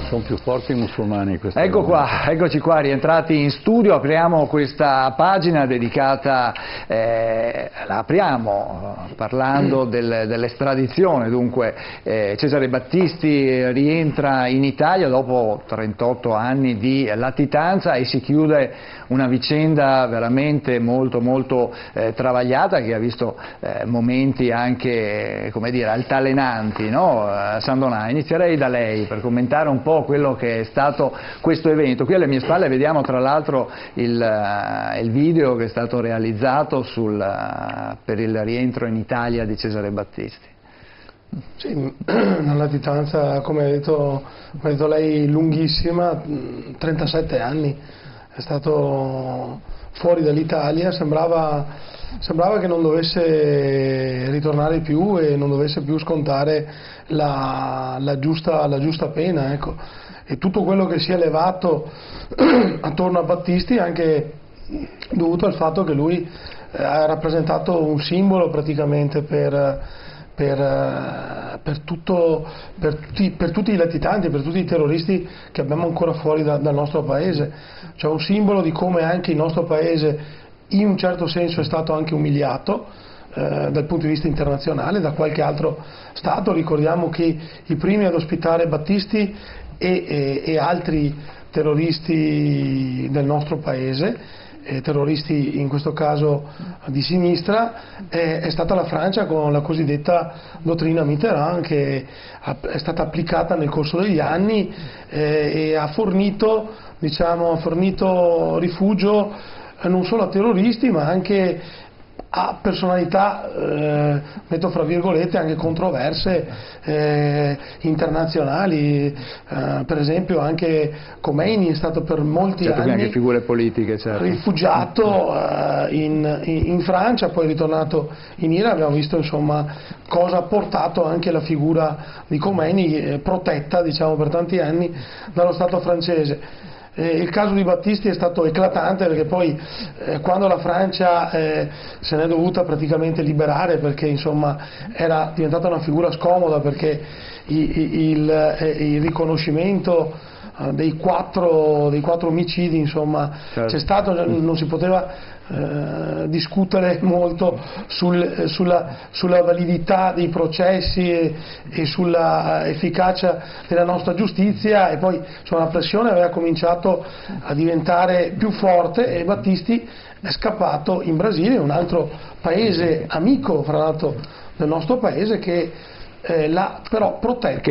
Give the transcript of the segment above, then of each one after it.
Sono più forti i musulmani questa Ecco qua, eccoci qua, rientrati in studio, apriamo questa pagina dedicata, la apriamo parlando dell'estradizione, dunque Cesare Battisti rientra in Italia dopo 38 anni di latitanza e si chiude una vicenda veramente molto travagliata, che ha visto momenti anche, come dire, altalenanti, no? Sandonà, inizierei da lei per commentare un po' quello che è stato questo evento. Qui alle mie spalle vediamo tra l'altro il video che è stato realizzato per il rientro in Italia di Cesare Battisti. Sì, una latitanza, come ha detto lei, lunghissima, 37 anni, è stato fuori dall'Italia, sembrava che non dovesse ritornare più e non dovesse più scontare la giusta pena, ecco. E tutto quello che si è levato attorno a Battisti è anche dovuto al fatto che lui ha rappresentato un simbolo praticamente per tutti i latitanti, per tutti i terroristi che abbiamo ancora fuori dal nostro paese, cioè un simbolo di come anche il nostro paese in un certo senso è stato anche umiliato dal punto di vista internazionale da qualche altro Stato. Ricordiamo che i primi ad ospitare Battisti e altri terroristi del nostro paese, terroristi in questo caso di sinistra, è stata la Francia con la cosiddetta dottrina Mitterrand, che è stata applicata nel corso degli anni e ha fornito rifugio non solo a terroristi ma anche a personalità, metto fra virgolette, anche controverse internazionali, per esempio anche Khomeini è stato per molti anni anche figure politiche, certo, rifugiato in Francia, poi ritornato in Iran. Abbiamo visto insomma cosa ha portato anche la figura di Khomeini, protetta diciamo per tanti anni dallo Stato francese. Il caso di Battisti è stato eclatante perché poi quando la Francia se n'è dovuta praticamente liberare, perché insomma era diventata una figura scomoda, perché il riconoscimento dei quattro omicidi insomma, certo, c'è stato, non si poteva discutere molto sulla validità dei processi e sulla efficacia della nostra giustizia, e poi insomma, la pressione aveva cominciato a diventare più forte e Battisti è scappato in Brasile, un altro paese amico fra l'altro del nostro paese, che l'ha però protetto,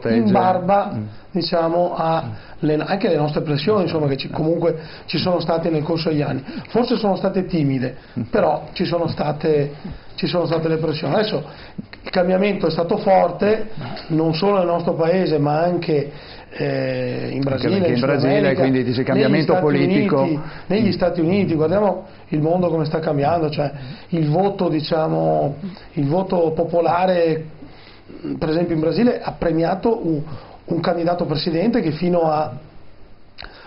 in barba diciamo anche le nostre pressioni insomma, che comunque ci sono state nel corso degli anni. Forse sono state timide, però ci sono state le pressioni. Adesso il cambiamento è stato forte non solo nel nostro paese ma anche in Brasile, in Brasile, quindi dice cambiamento politico negli Stati Uniti. Guardiamo il mondo come sta cambiando, cioè il voto popolare, per esempio in Brasile ha premiato un candidato presidente che fino a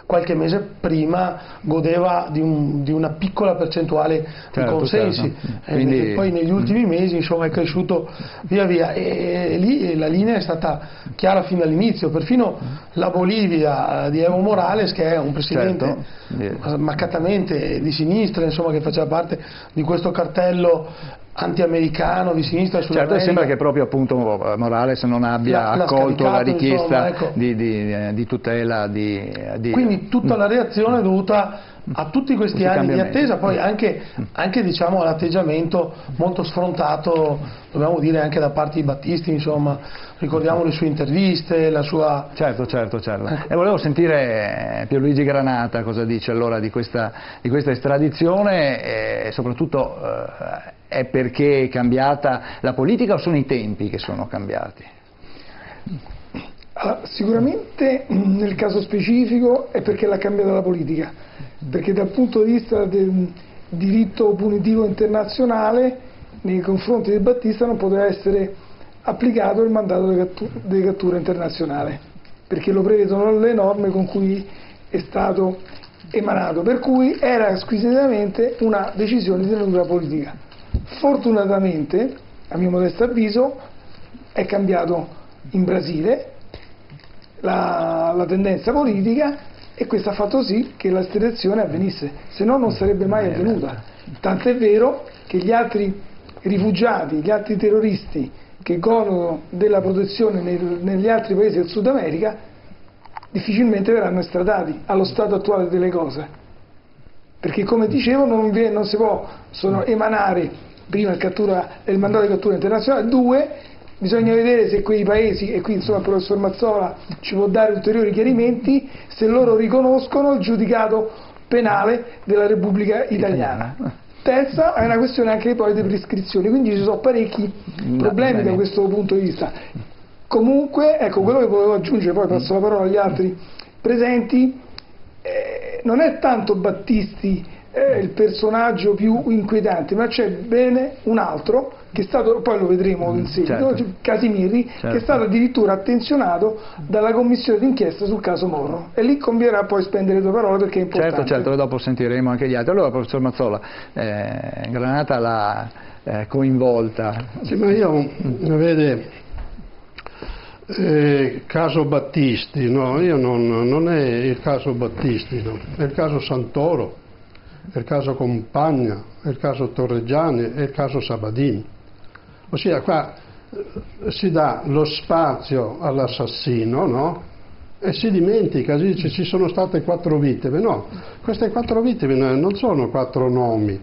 qualche mese prima godeva di una piccola percentuale di consensi, quindi poi negli ultimi mesi insomma è cresciuto via via, e lì la linea è stata chiara fin dall'inizio. Perfino la Bolivia di Evo Morales, che è un presidente marcatamente di sinistra, insomma, che faceva parte di questo cartello anti-americano di sinistra. Certo, sembra che proprio appunto Morales non abbia accolto la richiesta, insomma, ecco, di tutela quindi tutta la reazione è dovuta a tutti questi anni di attesa, poi anche diciamo all'atteggiamento molto sfrontato, dobbiamo dire, anche da parte di Battisti, insomma, ricordiamo le sue interviste, la sua... Certo. E volevo sentire Pierluigi Granata cosa dice allora di questa estradizione, e soprattutto è perché è cambiata la politica o sono i tempi che sono cambiati? Allora, sicuramente nel caso specifico è perché l'ha cambiata la politica, perché dal punto di vista del diritto punitivo internazionale nei confronti di Battista non poteva essere applicato il mandato di cattura internazionale, perché lo prevedono le norme con cui è stato emanato, per cui era squisitamente una decisione di natura politica. Fortunatamente, a mio modesto avviso, è cambiato in Brasile. la tendenza politica, e questo ha fatto sì che l'estradizione avvenisse, se no non sarebbe mai avvenuta. Tant'è vero che gli altri rifugiati, gli altri terroristi che godono della protezione negli altri paesi del Sud America difficilmente verranno estradati allo stato attuale delle cose, perché come dicevo non si può emanare prima il mandato di cattura internazionale, 2 bisogna vedere se quei paesi, e qui insomma il professor Mazzola ci può dare ulteriori chiarimenti, se loro riconoscono il giudicato penale della Repubblica Italiana. Terza è una questione anche poi di prescrizioni, quindi ci sono parecchi problemi da questo punto di vista. Comunque, ecco, quello che volevo aggiungere, poi passo la parola agli altri presenti, non è tanto Battisti il personaggio più inquietante, ma c'è bene un altro che è stato, poi lo vedremo in seguito, Casimiri, che è stato addirittura attenzionato dalla commissione d'inchiesta sul caso Moro, e lì convierà poi spendere 2 parole perché è importante. Certo, dopo sentiremo anche gli altri. Allora, professor Mazzola, Granata l'ha coinvolta. Sì, ma io, vede, caso Battisti, no, io non è il caso Battisti, no, è il caso Santoro, è il caso Compagna, è il caso Torreggiani, è il caso Sabadini. Ossia, qua si dà lo spazio all'assassino, no? E si dimentica, si dice ci sono state 4 vittime. No, queste 4 vittime non sono 4 nomi,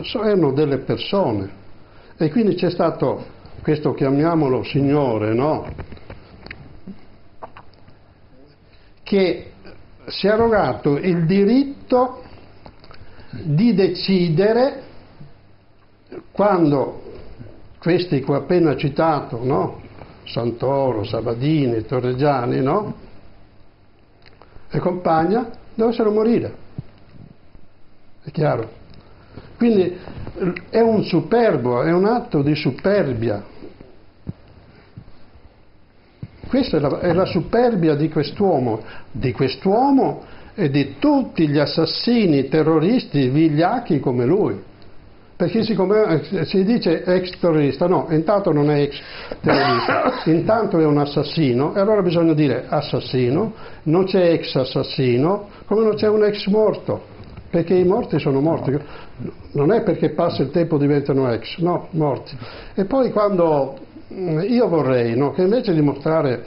sono delle persone. E quindi c'è stato questo, chiamiamolo signore, no? Che si è arrogato il diritto di decidere quando questi che ho appena citato, no? Santoro, Sabadini, Torreggiani, no? E Compagna dovessero morire. È chiaro? Quindi è un superbo, è un atto di superbia. Questa è la superbia di quest'uomo e di tutti gli assassini terroristi vigliacchi come lui. Perché siccome si dice ex terrorista, no, intanto non è ex terrorista, intanto è un assassino, e allora bisogna dire assassino, non c'è ex assassino, come non c'è un ex morto, perché i morti sono morti, non è perché passa il tempo diventano ex, no, morti. E poi quando io vorrei, no, che invece di mostrare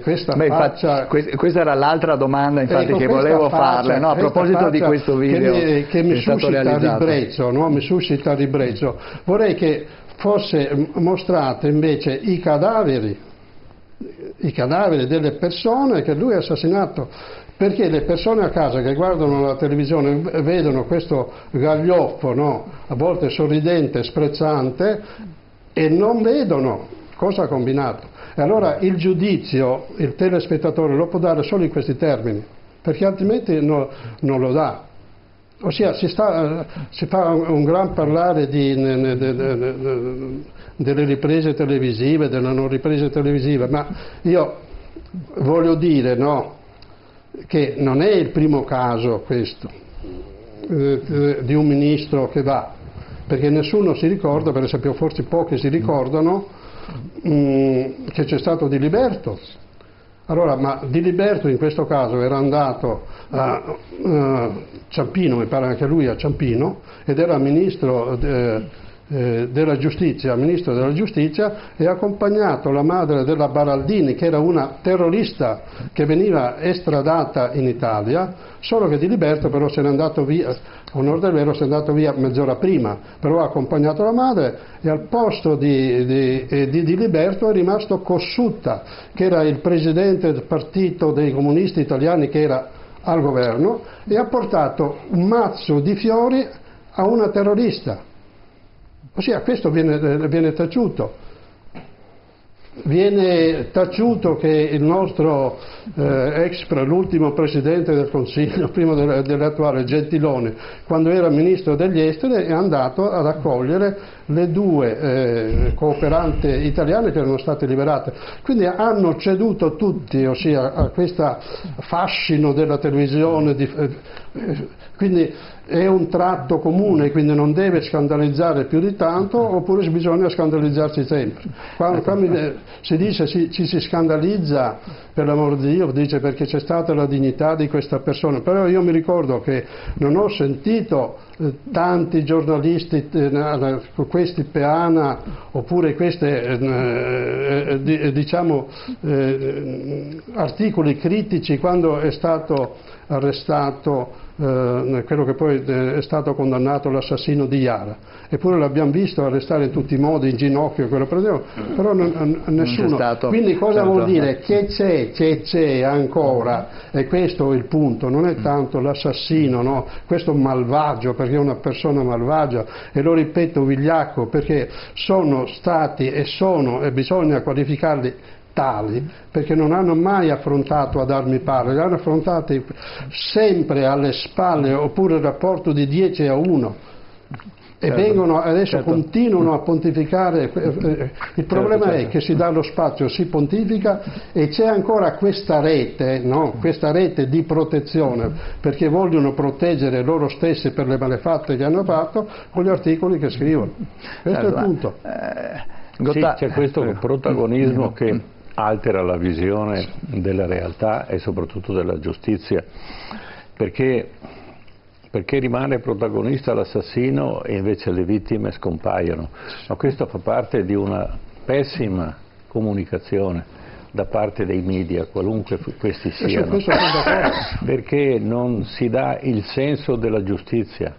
questa faccia... Questa era l'altra domanda, infatti, che volevo farle, no, a proposito di questo video che mi suscita ribrezzo, no? Mi suscita ribrezzo. Vorrei che fosse mostrate invece i cadaveri delle persone che lui ha assassinato, perché le persone a casa che guardano la televisione vedono questo gaglioffo, no? A volte sorridente, sprezzante, e non vedono cosa ha combinato. E allora il giudizio, il telespettatore lo può dare solo in questi termini, perché altrimenti non lo dà. Ossia si fa un gran parlare delle riprese televisive, delle non riprese televisive, ma io voglio dire, no, che non è il primo caso questo di un ministro che va, perché nessuno si ricorda, per esempio forse pochi si ricordano che c'è stato Diliberto. Allora, ma Diliberto in questo caso era andato a Ciampino, mi pare anche lui a Ciampino, ed era ministro della giustizia, e ha accompagnato la madre della Baraldini, che era una terrorista che veniva estradata in Italia, solo che Diliberto però se n'è andato via, onor del vero, si è andato via mezz'ora prima, però ha accompagnato la madre, e al posto di Diliberto è rimasto Cossutta, che era il presidente del partito dei comunisti italiani, che era al governo, e ha portato un mazzo di fiori a una terrorista. Ossia, questo viene taciuto. Viene taciuto che il nostro l'ultimo Presidente del Consiglio, prima dell'attuale, Gentiloni, quando era Ministro degli Esteri, è andato ad accogliere le 2 cooperanti italiane che erano state liberate. Quindi hanno ceduto tutti, ossia a questo fascino della televisione, quindi è un tratto comune, quindi non deve scandalizzare più di tanto, oppure bisogna scandalizzarsi sempre. Quando si dice ci si scandalizza per l'amor di Dio, dice perché c'è stata la dignità di questa persona, però io mi ricordo che non ho sentito tanti giornalisti, questi Peana oppure questi articoli critici quando è stato arrestato quello che poi è stato condannato, l'assassino di Iara, eppure l'abbiamo visto arrestare in tutti i modi, in ginocchio, però nessuno. Quindi cosa vuol dire? Che c'è ancora, e questo è il punto, non è tanto l'assassino, no? Questo malvagio, perché è una persona malvagia, e lo ripeto vigliacco, perché sono stati e bisogna qualificarli tali, perché non hanno mai affrontato ad armi pari, li hanno affrontati sempre alle spalle, oppure il rapporto di 10-1, e vengono adesso continuano a pontificare. Il problema è che si dà lo spazio, si pontifica, e c'è ancora questa rete, no? Questa rete di protezione, perché vogliono proteggere loro stessi per le malefatte che hanno fatto con gli articoli che scrivono. Questo è il punto. Sì, c'è questo protagonismo che altera la visione della realtà e soprattutto della giustizia, perché rimane protagonista l'assassino e invece le vittime scompaiono. Ma questo fa parte di una pessima comunicazione da parte dei media, qualunque questi siano, perché non si dà il senso della giustizia,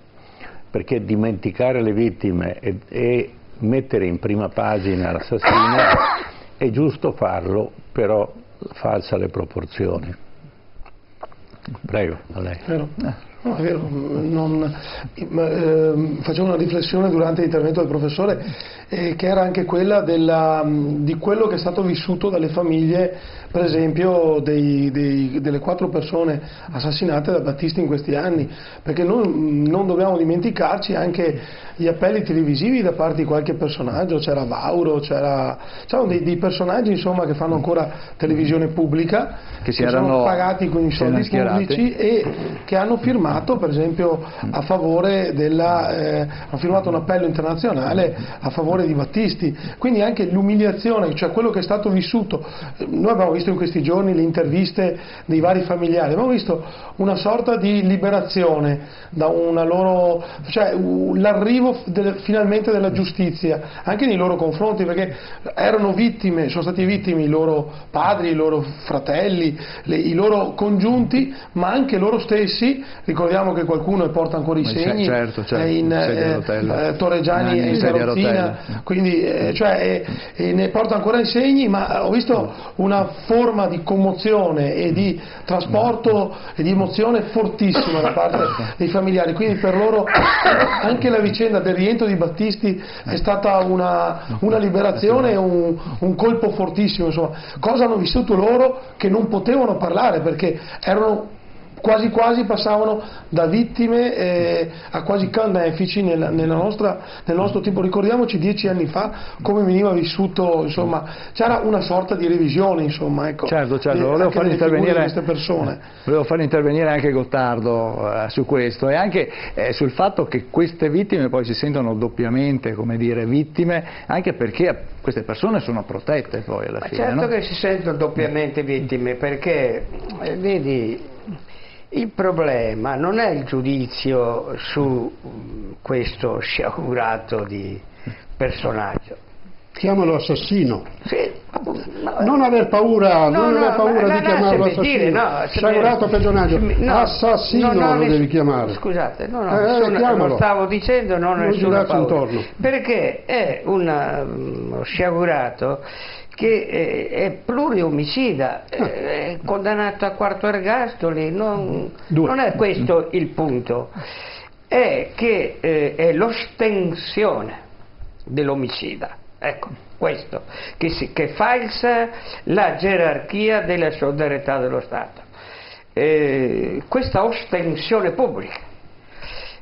perché dimenticare le vittime e mettere in prima pagina l'assassino è giusto farlo, però falsa le proporzioni. Prego, a lei. No, è vero, facevo una riflessione durante l'intervento del professore che era anche quella di quello che è stato vissuto dalle famiglie, per esempio delle 4 persone assassinate da Battisti in questi anni, perché non dobbiamo dimenticarci anche gli appelli televisivi da parte di qualche personaggio, c'era Vauro, c'erano dei personaggi insomma che fanno ancora televisione pubblica, che sono pagati con i soldi pubblici e che hanno firmato per esempio a favore hanno firmato un appello internazionale a favore di Battisti, quindi anche l'umiliazione, cioè quello che è stato vissuto. Noi abbiamo visto in questi giorni le interviste dei vari familiari, abbiamo visto una sorta di liberazione da una loro, cioè l'arrivo finalmente della giustizia anche nei loro confronti, perché erano vittime, sono stati vittime i loro padri, i loro fratelli, i loro congiunti, ma anche loro stessi. Ricordiamo che qualcuno porta ancora i segni in Torreggiani e in Carrozzina, quindi ne porta ancora i segni, ma ho visto una forma di commozione e di trasporto e di emozione fortissima da parte dei familiari, quindi per loro anche la vicenda del rientro di Battisti è stata una liberazione e un colpo fortissimo, insomma. Cosa hanno vissuto loro che non potevano parlare, perché erano quasi passavano da vittime a quasi carnefici nel nostro tempo. Ricordiamoci 10 anni fa come veniva vissuto, insomma, c'era una sorta di revisione, insomma, ecco. Certo, volevo far intervenire queste persone. Volevo far intervenire anche Gottardo su questo, e anche sul fatto che queste vittime poi si sentono doppiamente, come dire, vittime, anche perché queste persone sono protette poi alla fine. Certo, no? che si sentono doppiamente vittime, perché vedi, il problema non è il giudizio su questo sciagurato di personaggio. Chiamalo assassino. Sì, non aver paura, di chiamarlo assassino. Sciagurato personaggio, assassino lo devi chiamare. Scusate, non stavo dicendo non nessuna paura, perché è uno sciagurato che è pluriomicida, è condannato a 4 ergastoli, non è questo il punto, è che è l'ostensione dell'omicida, ecco, questo, che falsa la gerarchia della solidarietà dello Stato, questa ostensione pubblica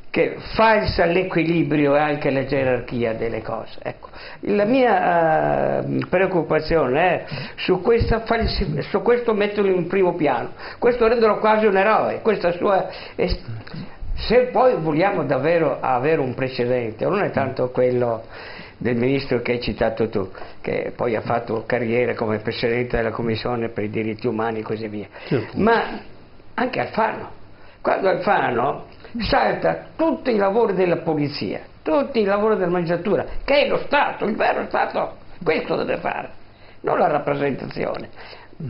che falsa l'equilibrio e anche la gerarchia delle cose. Ecco, la mia preoccupazione è su questo metterlo in primo piano, questo renderlo quasi un eroe, questa sua. Se poi vogliamo davvero avere un precedente, non è tanto quello del ministro che hai citato tu, che poi ha fatto carriera come presidente della Commissione per i diritti umani e così via, ma anche Alfano. Quando Alfano salta tutti i lavori della polizia, tutti i lavori della magistratura, che è lo Stato, il vero Stato, questo deve fare, non la rappresentazione,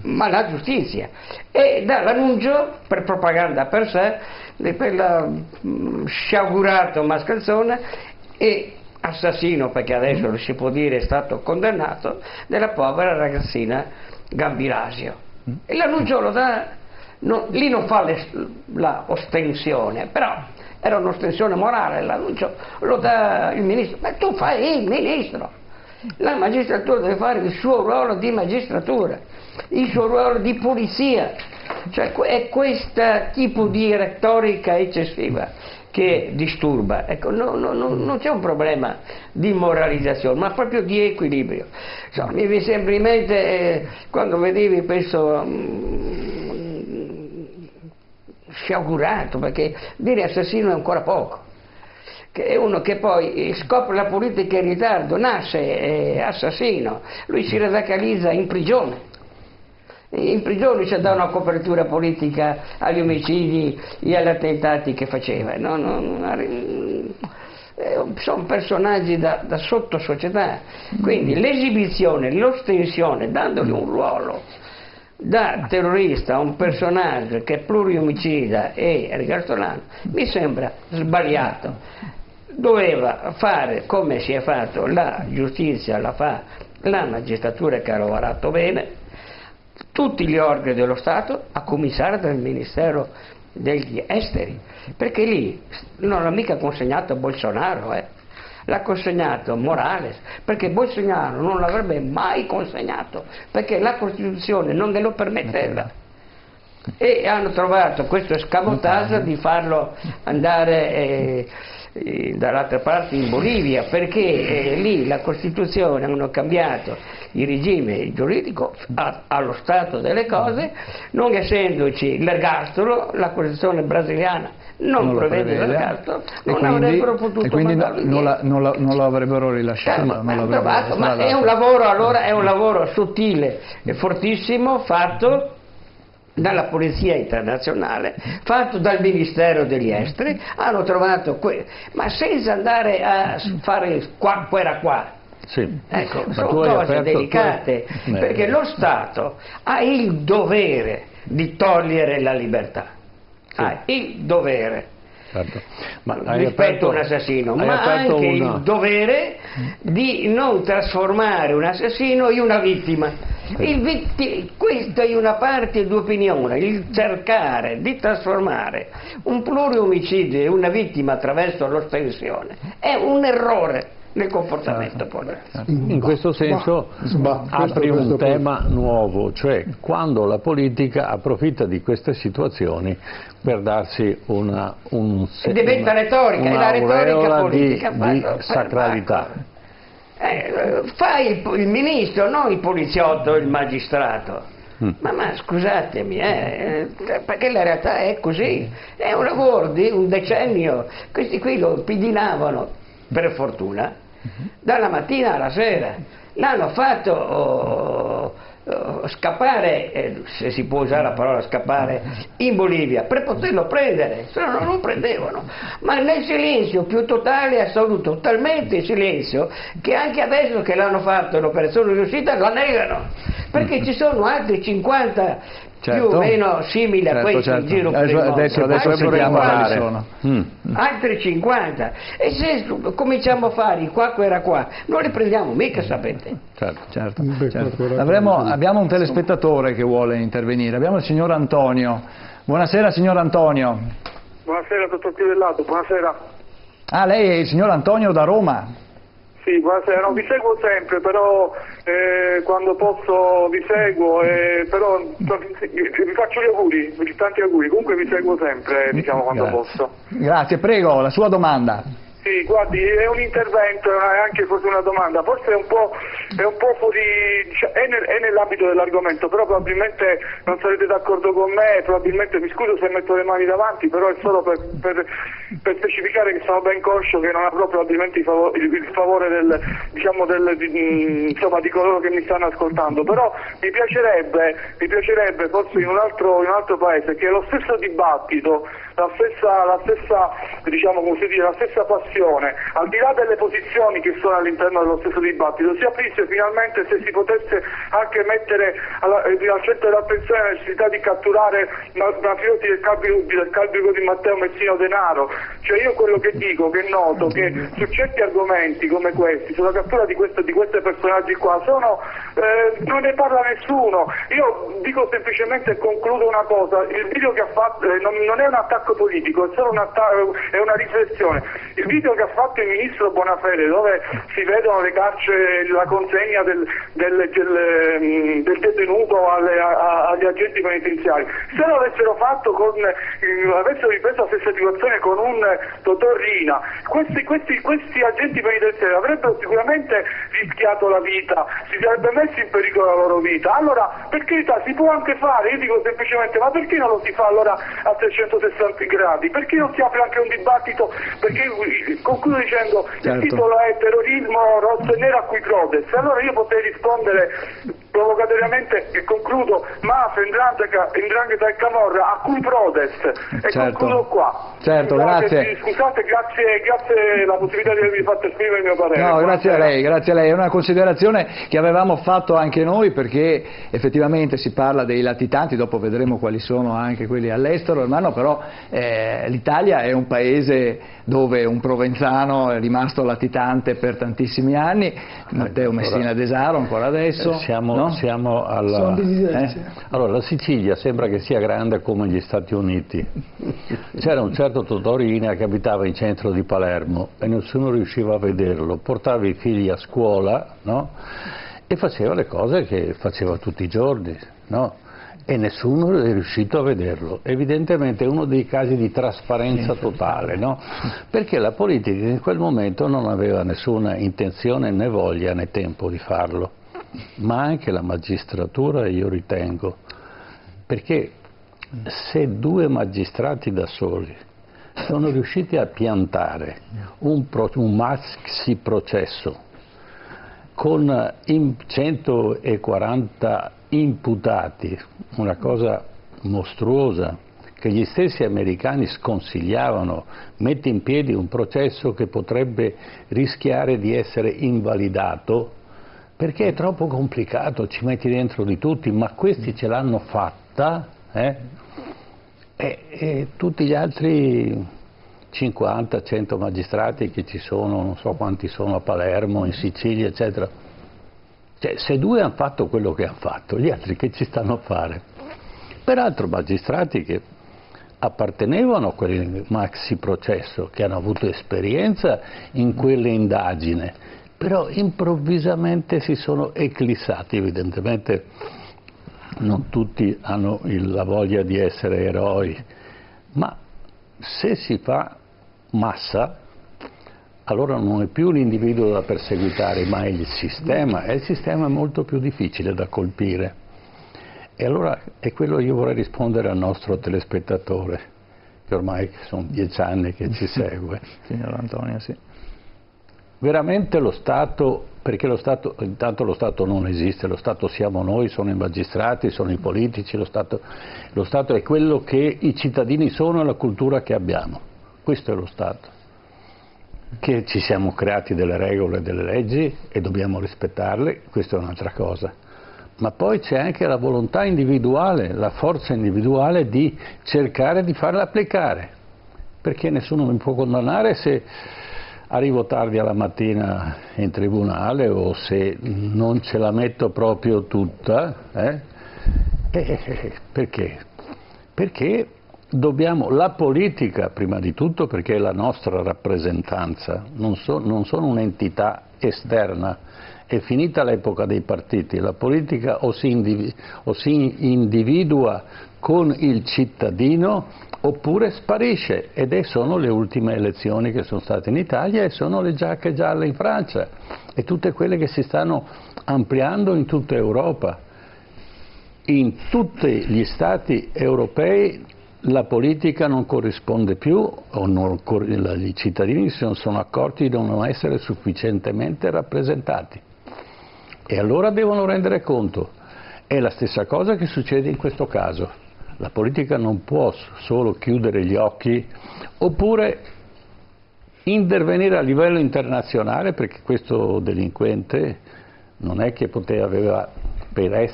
ma la giustizia, e dà l'annuncio per propaganda per sé di quella sciagurato mascalzone e assassino, perché adesso lo si può dire, è stato condannato, della povera ragazzina Gambirasio, e l'annuncio lo dà, lì non fa la ostensione, però era un'ostensione morale, l'annuncio lo dà il ministro, ma tu fai il ministro, la magistratura deve fare il suo ruolo di magistratura, il suo ruolo di polizia, cioè è questo tipo di retorica eccessiva che disturba. Ecco, non c'è un problema di moralizzazione, ma proprio di equilibrio. Mi sembra in mente quando vedevi questo sciagurato, perché dire assassino è ancora poco, che è uno che poi scopre la politica in ritardo, nasce assassino, lui si radicalizza in prigione. In prigione ci dà una copertura politica agli omicidi e agli attentati che faceva. Sono personaggi da sotto società, quindi l'esibizione, l'ostensione, dandogli un ruolo da terrorista a un personaggio che è pluriomicida e ergastolano, mi sembra sbagliato. Doveva fare come si è fatto la giustizia, la fa la magistratura che ha lavorato bene, tutti gli organi dello Stato, a cominciare dal Ministero degli Esteri, perché lì non l'ha mica consegnato Bolsonaro, l'ha consegnato Morales, perché Bolsonaro non l'avrebbe mai consegnato, perché la Costituzione non glielo permetteva. E hanno trovato questo escamotage di farlo andare dall'altra parte in Bolivia, perché lì la Costituzione hanno cambiato il regime giuridico allo stato delle cose, non essendoci l'ergastolo, la Costituzione brasiliana non prevede l'ergastolo, non avrebbero potuto, e quindi non lo avrebbero rilasciato. Ma è un lavoro, allora è un lavoro sottile e fortissimo fatto dalla Polizia Internazionale, fatto dal Ministero degli Esteri, hanno trovato ma senza andare a fare qua. Sì. Ecco, sono cose delicate, perché lo Stato ha il dovere di togliere la libertà, ha il dovere. Certo. Rispetto a un assassino, ma anche il dovere di non trasformare un assassino in una vittima. Questa è una parte di opinione, il cercare di trasformare un pluriomicidio in una vittima attraverso l'ostensione è un errore nel comportamento politico. In questo senso apri un tema nuovo, cioè quando la politica approfitta di queste situazioni per darsi diventa retorica, è la retorica politica di sacralità. Fai il ministro, non il poliziotto, il magistrato. Ma scusatemi, perché la realtà è così, è un lavoro di un decennio, questi qui lo pedinavano, per fortuna, dalla mattina alla sera, l'hanno fatto scappare, se si può usare la parola scappare, in Bolivia per poterlo prendere, se no non lo prendevano, ma nel silenzio più totale e assoluto, talmente silenzio che anche adesso che l'hanno fatto l'operazione riuscita la negano, perché ci sono altri 50 più o meno simili a questi in giro per il mondo. Adesso sentiamo quali sono. Altri 50, e se cominciamo a fare i qua era qua, non li prendiamo mica, sapete. Certo. Abbiamo un telespettatore che vuole intervenire, abbiamo il signor Antonio. Buonasera signor Antonio. Buonasera dottor Pivellato, buonasera. Lei è il signor Antonio da Roma? Sì, buonasera, no, vi seguo sempre, però quando posso vi seguo, però vi faccio gli auguri, tanti auguri, comunque vi seguo sempre, diciamo, quando posso. Grazie, prego, la sua domanda. Sì, guardi, è un intervento, è anche forse una domanda, forse è un po' fuori, cioè, è nell'ambito dell'argomento, però probabilmente non sarete d'accordo con me, probabilmente, mi scuso se metto le mani davanti, però è solo per specificare che sono ben conscio che non avrò probabilmente il favore insomma, di coloro che mi stanno ascoltando, però mi piacerebbe forse in un altro paese che lo stesso dibattito, la stessa diciamo, come si dice, la stessa passione, al di là delle posizioni che sono all'interno dello stesso dibattito, si aprisse finalmente, se si potesse anche mettere al centro dell'attenzione la necessità di catturare mafiosi del calibro di Matteo Messina Denaro. Cioè io quello che dico, che noto, che su certi argomenti come questi, sulla cattura di questi personaggi qua, non ne parla nessuno. Io dico semplicemente e concludo una cosa: il video che ha fatto non è un attacco politico, è solo è una riflessione. Il video che ha fatto il ministro Bonafede, dove si vedono le carceri, la consegna del detenuto agli agenti penitenziari, se lo avessero fatto avessero ripreso la stessa situazione con un dottor Rina, questi agenti penitenziari avrebbero sicuramente rischiato la vita, si sarebbe messi in pericolo la loro vita. Allora, per carità, si può anche fare, io dico semplicemente, ma perché non lo si fa allora a 360 gradi? Perché non si apre anche un dibattito? Perché, concludo dicendo, il titolo è terrorismo rosso e nero a cui protest. Allora io potrei rispondere provocatoriamente, e concludo, mafia, 'ndrangheta e camorra a cui protest, e concludo qua. Certo, grazie. Scusate, grazie la possibilità di avermi fatto esprimere il mio parere. No, grazie a lei. È una considerazione che avevamo fatto anche noi, perché effettivamente si parla dei latitanti, dopo vedremo quali sono anche quelli all'estero, hermano, però l'Italia è un paese dove un provenzano è rimasto latitante per tantissimi anni, Matteo Messina Denaro ancora adesso. Siamo alla... Allora, la Sicilia sembra che sia grande come gli Stati Uniti. C'era un certo Totò Riina che abitava in centro di Palermo e nessuno riusciva a vederlo, portava i figli a scuola, no? E faceva le cose che faceva tutti i giorni, no? E nessuno è riuscito a vederlo. Evidentemente è uno dei casi di trasparenza totale, no? Perché la politica in quel momento non aveva nessuna intenzione, né voglia, né tempo di farlo, ma anche la magistratura, io ritengo, perché se due magistrati da soli sono riusciti a piantare un maxi processo con 140 imputati, una cosa mostruosa, che gli stessi americani sconsigliavano, mette in piedi un processo che potrebbe rischiare di essere invalidato perché è troppo complicato, ci metti dentro di tutti, ma questi ce l'hanno fatta, e tutti gli altri 50-100 magistrati che ci sono, non so quanti sono a Palermo, in Sicilia, eccetera. Cioè, se due hanno fatto quello che hanno fatto, gli altri che ci stanno a fare? Peraltro magistrati che appartenevano a quel maxi processo, che hanno avuto esperienza in quelle indagini, però improvvisamente si sono eclissati. Evidentemente non tutti hanno la voglia di essere eroi, ma se si fa massa, allora non è più l'individuo da perseguitare, ma è il sistema, e il sistema è molto più difficile da colpire. E allora è quello che io vorrei rispondere al nostro telespettatore, che ormai sono 10 anni che ci segue. Signor Antonio, sì. Veramente lo Stato, perché intanto lo Stato non esiste, lo Stato siamo noi, sono i magistrati, sono i politici, lo Stato è quello che i cittadini sono e la cultura che abbiamo. Questo è lo Stato. Che ci siamo creati delle regole, delle leggi e dobbiamo rispettarle, questa è un'altra cosa. Ma poi c'è anche la volontà individuale, la forza individuale di cercare di farla applicare, perché nessuno mi può condannare se arrivo tardi alla mattina in tribunale o se non ce la metto proprio tutta, perché? Perché dobbiamo, la politica prima di tutto, perché è la nostra rappresentanza, non sono un'entità esterna. È finita l'epoca dei partiti, la politica o si individua con il cittadino oppure sparisce, ed sono le ultime elezioni che sono state in Italia e sono le giacche gialle in Francia e tutte quelle che si stanno ampliando in tutta Europa. In tutti gli stati europei la politica non corrisponde più, i cittadini si sono accorti di non essere sufficientemente rappresentati e allora devono rendere conto. È la stessa cosa che succede in questo caso. La politica non può solo chiudere gli occhi oppure intervenire a livello internazionale, perché questo delinquente non è che aveva per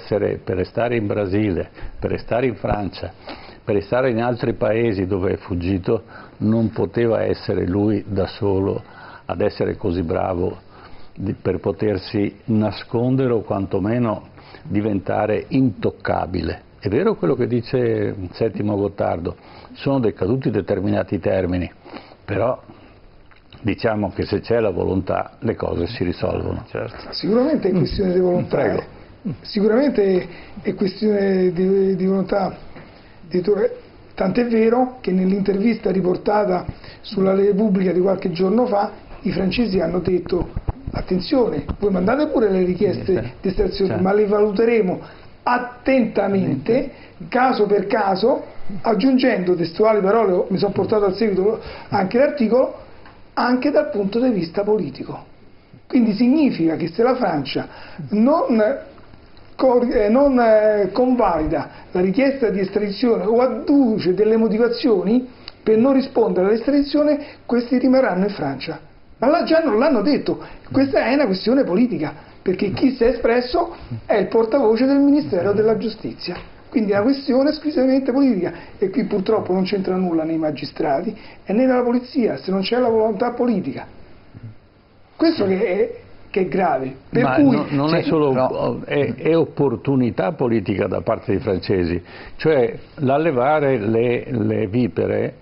stare in Brasile, per stare in Francia, per stare in altri paesi dove è fuggito, non poteva essere lui da solo ad essere così bravo per potersi nascondere o quantomeno diventare intoccabile. È vero quello che dice Settimo Gottardo, sono decaduti determinati termini, però diciamo che se c'è la volontà le cose si risolvono. Certo. Sicuramente è questione di volontà. Prego. Sicuramente è questione di volontà, tant'è vero che nell'intervista riportata sulla Repubblica di qualche giorno fa i francesi hanno detto: attenzione, voi mandate pure le richieste di estradizione, ma le valuteremo attentamente, caso per caso, aggiungendo testuali parole, mi sono portato al seguito anche l'articolo, anche dal punto di vista politico. Quindi significa che se la Francia non convalida la richiesta di estradizione o adduce delle motivazioni per non rispondere all'estradizione, questi rimarranno in Francia. Ma già non l'hanno detto, questa è una questione politica, perché chi si è espresso è il portavoce del Ministero della Giustizia. Quindi è una questione esclusivamente politica e qui purtroppo non c'entra nulla nei magistrati e né nella polizia, se non c'è la volontà politica. Questo che è grave. Per Ma cui, non è solo, è opportunità politica da parte dei francesi, cioè l'allevare le vipere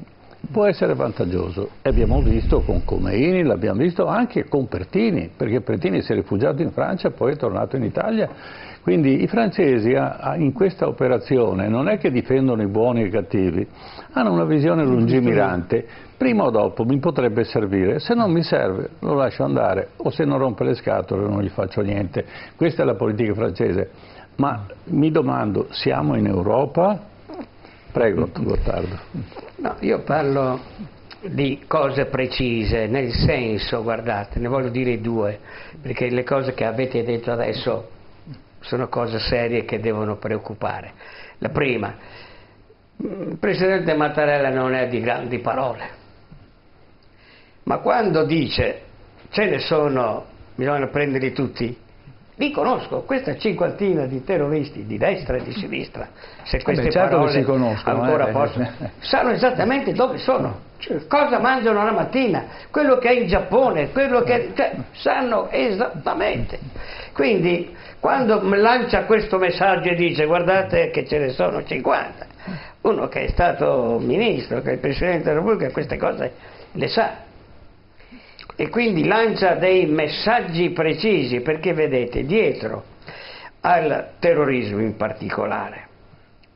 può essere vantaggioso. Abbiamo visto con Khomeini, l'abbiamo visto anche con Pertini, perché Pertini si è rifugiato in Francia e poi è tornato in Italia. Quindi i francesi in questa operazione non è che difendono i buoni e i cattivi, hanno una visione lungimirante. Prima o dopo mi potrebbe servire, se non mi serve lo lascio andare, o se non rompe le scatole non gli faccio niente. Questa è la politica francese. Ma mi domando, siamo in Europa? Prego, Gottardo. No, io parlo di cose precise, nel senso, guardate, ne voglio dire due, perché le cose che avete detto adesso sono cose serie che devono preoccupare. La prima, il Presidente Mattarella non è di grandi parole, ma quando dice ce ne sono, bisogna prenderli tutti, li conosco, questa cinquantina di terroristi di destra e di sinistra, se queste parole si conoscono, ancora possono, sanno esattamente dove sono, cosa mangiano la mattina, quello che è in Giappone, quello che sanno esattamente. Quindi quando lancia questo messaggio e dice guardate che ce ne sono 50, uno che è stato ministro, che è il Presidente della Repubblica, queste cose le sa. E quindi lancia dei messaggi precisi, perché vedete, dietro al terrorismo in particolare,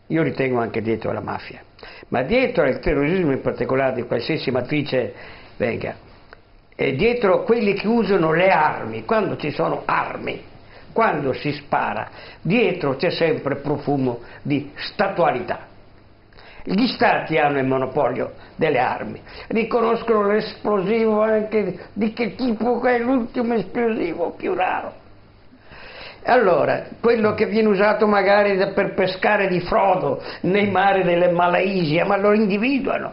io ritengo anche dietro alla mafia, ma dietro al terrorismo in particolare di qualsiasi matrice venga, e dietro quelli che usano le armi, quando ci sono armi, quando si spara, dietro c'è sempre profumo di statualità. Gli stati hanno il monopolio delle armi, riconoscono l'esplosivo anche di che tipo è l'ultimo esplosivo più raro. Allora, quello che viene usato magari per pescare di frodo nei mari delle Malaysia, ma lo individuano.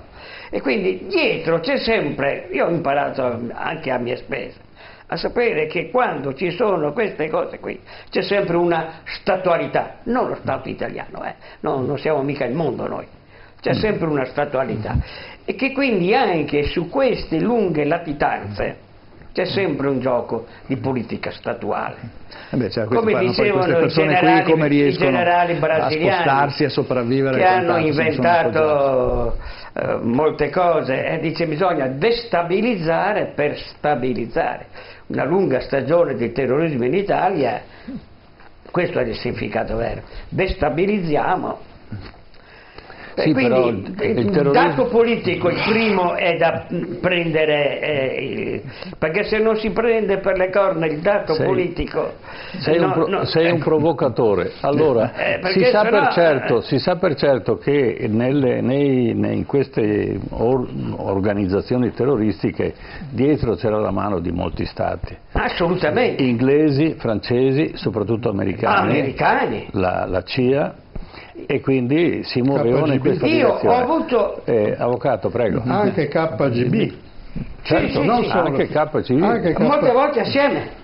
E quindi dietro c'è sempre, io ho imparato anche a mie spese, a sapere che quando ci sono queste cose qui c'è sempre una statualità, non lo Stato italiano, no, non siamo mica il mondo noi. C'è sempre una statualità e che quindi anche su queste lunghe latitanze c'è sempre un gioco di politica statuale. Come dicevano i generali brasiliani, a spostarsi e sopravvivere, che hanno inventato molte cose, dice bisogna destabilizzare per stabilizzare. Una lunga stagione di terrorismo in Italia, questo è il significato vero, destabilizziamo. Sì, quindi il dato politico, il primo è da prendere, perché se non si prende per le corna il dato politico... Sei un provocatore. Allora, si sa per certo che in queste organizzazioni terroristiche dietro c'era la mano di molti stati. Assolutamente. Inglesi, francesi, soprattutto americani. La CIA, e quindi si muovevano in questa direzione. Io ho avuto... avvocato, prego. Anche KGB. Certo, non solo. Anche KGB. Molte volte assieme.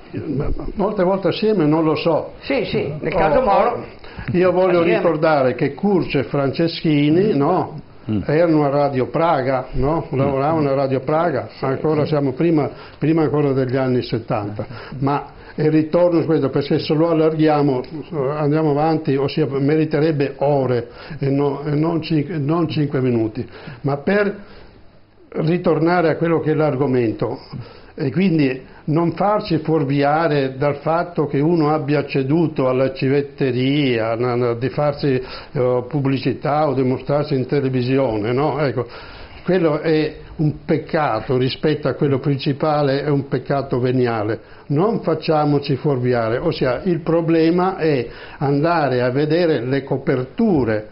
Molte volte assieme non lo so. Sì, nel caso Moro. Io voglio ricordare che Curcio e Franceschini, no? Erano a Radio Praga, no? Lavoravano a Radio Praga, ancora siamo prima ancora degli anni 70. Ma e ritorno su questo, perché se lo allarghiamo andiamo avanti, ossia meriterebbe ore e non 5 minuti. Ma per ritornare a quello che è l'argomento, e quindi non farci fuorviare dal fatto che uno abbia ceduto alla civetteria, di farsi pubblicità o di mostrarsi in televisione, no? Ecco, quello è un peccato rispetto a quello principale, è un peccato veniale. Non facciamoci fuorviare, ossia il problema è andare a vedere le coperture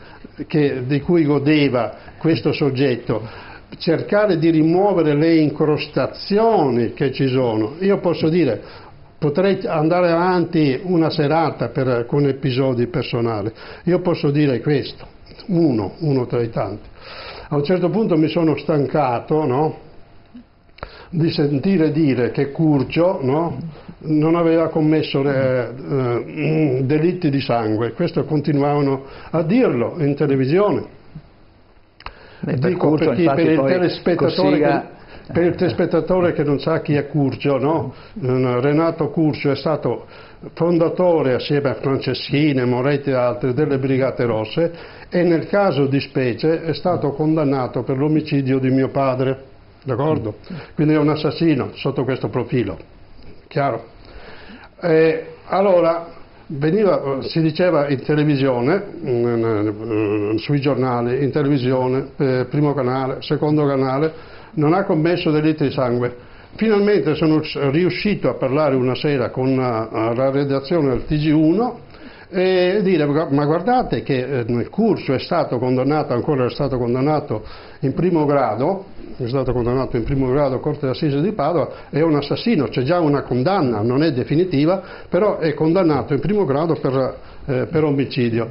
di cui godeva questo soggetto, cercare di rimuovere le incrostazioni che ci sono. Io posso dire, potrei andare avanti una serata con episodi personali. Io posso dire questo, uno tra i tanti. A un certo punto mi sono stancato, no, di sentire dire che Curcio, no, non aveva commesso delitti di sangue. Questo continuavano a dirlo in televisione. Dico per il telespettatore che non sa chi è Curcio, no? Renato Curcio è stato fondatore assieme a Franceschini, Moretti e altri delle Brigate Rosse, e nel caso di specie è stato condannato per l'omicidio di mio padre, d'accordo? Quindi è un assassino sotto questo profilo, chiaro? Allora si diceva in televisione, sui giornali, in televisione, primo canale, secondo canale, non ha commesso delitti di sangue. Finalmente sono riuscito a parlare una sera con la redazione del TG1 e dire: ma guardate che nel Curcio è stato condannato in primo grado, Corte d'Assise di Padova, è un assassino, c'è già una condanna, non è definitiva, però è condannato in primo grado per omicidio.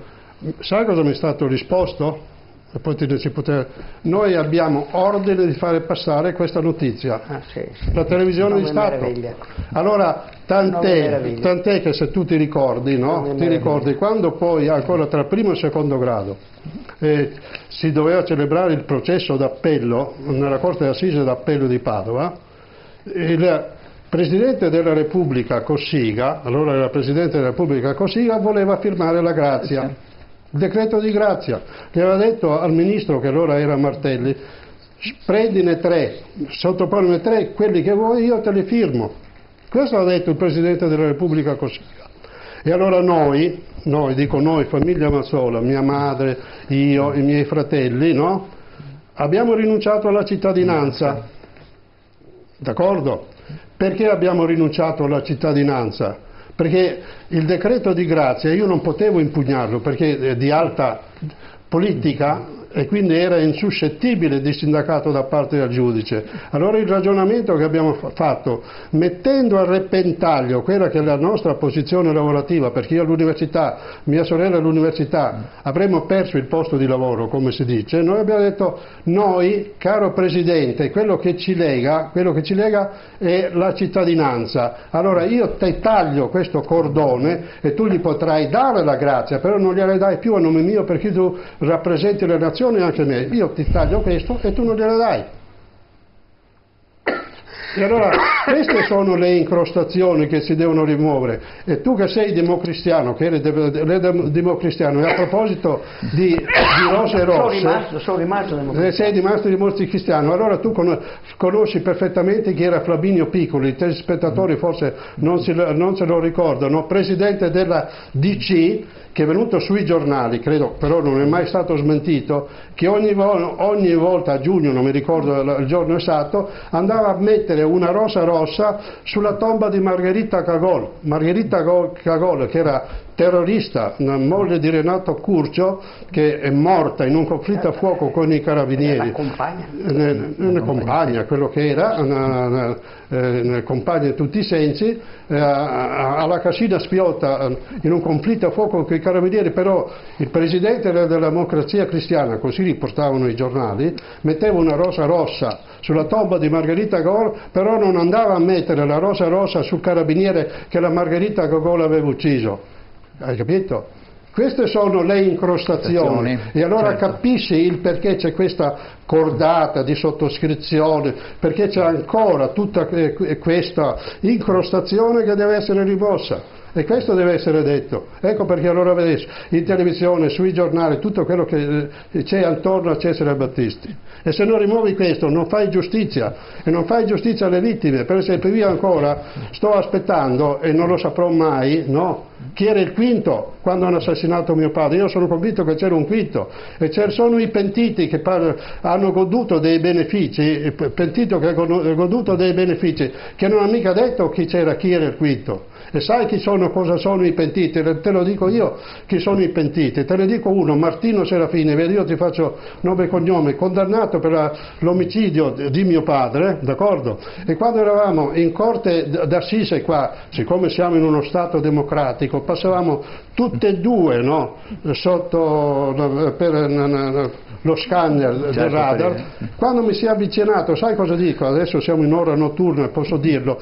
Sai cosa mi è stato risposto? E poi noi abbiamo ordine di fare passare questa notizia. La televisione di Stato. Allora, tant'è che se tu ti ricordi, no? Ti ricordi quando poi ancora tra il primo e il secondo grado si doveva celebrare il processo d'appello nella Corte d'Assise d'appello di Padova, il Presidente della Repubblica Cossiga, allora era Presidente della Repubblica Cossiga, voleva firmare la grazia. Il decreto di grazia, che aveva detto al ministro, che allora era Martelli: prendine 3, sottoponne 3, quelli che vuoi io te li firmo. Questo ha detto il Presidente della Repubblica Cossiga. E allora noi, famiglia Mazzola, mia madre, io, i miei fratelli, no? Abbiamo rinunciato alla cittadinanza, d'accordo? Perché abbiamo rinunciato alla cittadinanza? Perché il decreto di grazia io non potevo impugnarlo perché è di alta politica e quindi era insuscettibile di sindacato da parte del giudice. Allora il ragionamento che abbiamo fatto, mettendo a repentaglio quella che è la nostra posizione lavorativa, perché io all'università, mia sorella all'università, avremmo perso il posto di lavoro, come si dice, noi abbiamo detto: noi, caro Presidente, quello che ci lega è la cittadinanza. Allora io ti taglio questo cordone e tu gli potrai dare la grazia, però non gliela dai più a nome mio perché tu rappresenti le nazioni e anche me. Io ti taglio questo e tu non gliela dai. E allora queste sono le incrostazioni che si devono rimuovere. E tu che sei democristiano, che eri democristiano, e a proposito di rose rosse, sono rimasto democristiano. Sei rimasto democristiano, allora tu conosci perfettamente chi era Flaminio Piccoli, i telespettatori forse non se lo ricordano, presidente della DC, che è venuto sui giornali, credo, però non è mai stato smentito, che ogni volta a giugno, non mi ricordo il giorno esatto, andava a mettere una rosa rossa sulla tomba di Margherita Cagol. Margherita Cagol, che era terrorista, una moglie di Renato Curcio, che è morta in un conflitto a fuoco con i carabinieri. Una compagna, quello che era, una compagna in tutti i sensi, alla Cascina Spiotta in un conflitto a fuoco con i carabinieri, però il presidente della Democrazia Cristiana, così riportavano i giornali, metteva una rosa rossa sulla tomba di Margherita Cagol, però non andava a mettere la rosa rossa sul carabiniere che la Margherita Cagol aveva ucciso. Hai capito? Queste sono le incrostazioni, e allora certo, capisci il perché c'è questa cordata di sottoscrizione, perché c'è ancora tutta questa incrostazione che deve essere rimossa. E questo deve essere detto. Ecco perché allora vedete in televisione, sui giornali, tutto quello che c'è attorno a Cesare Battisti. E se non rimuovi questo non fai giustizia, e non fai giustizia alle vittime. Per esempio io ancora sto aspettando, e non lo saprò mai, no? Chi era il quinto quando hanno assassinato mio padre. Io sono convinto che c'era un quinto, e sono i pentiti che hanno goduto dei benefici, il pentito che ha goduto dei benefici, che non ha mica detto chi era il quinto. E sai cosa sono i pentiti? Te lo dico io chi sono i pentiti. Te ne dico uno: Martino Serafini, vedi, io ti faccio nome e cognome, condannato per l'omicidio di mio padre, d'accordo? E quando eravamo in corte d'assise qua, siccome siamo in uno stato democratico, passavamo tutte e due, no? Sotto per lo scanner del radar. Quando mi si è avvicinato, sai cosa dico? Adesso siamo in ora notturna, posso dirlo.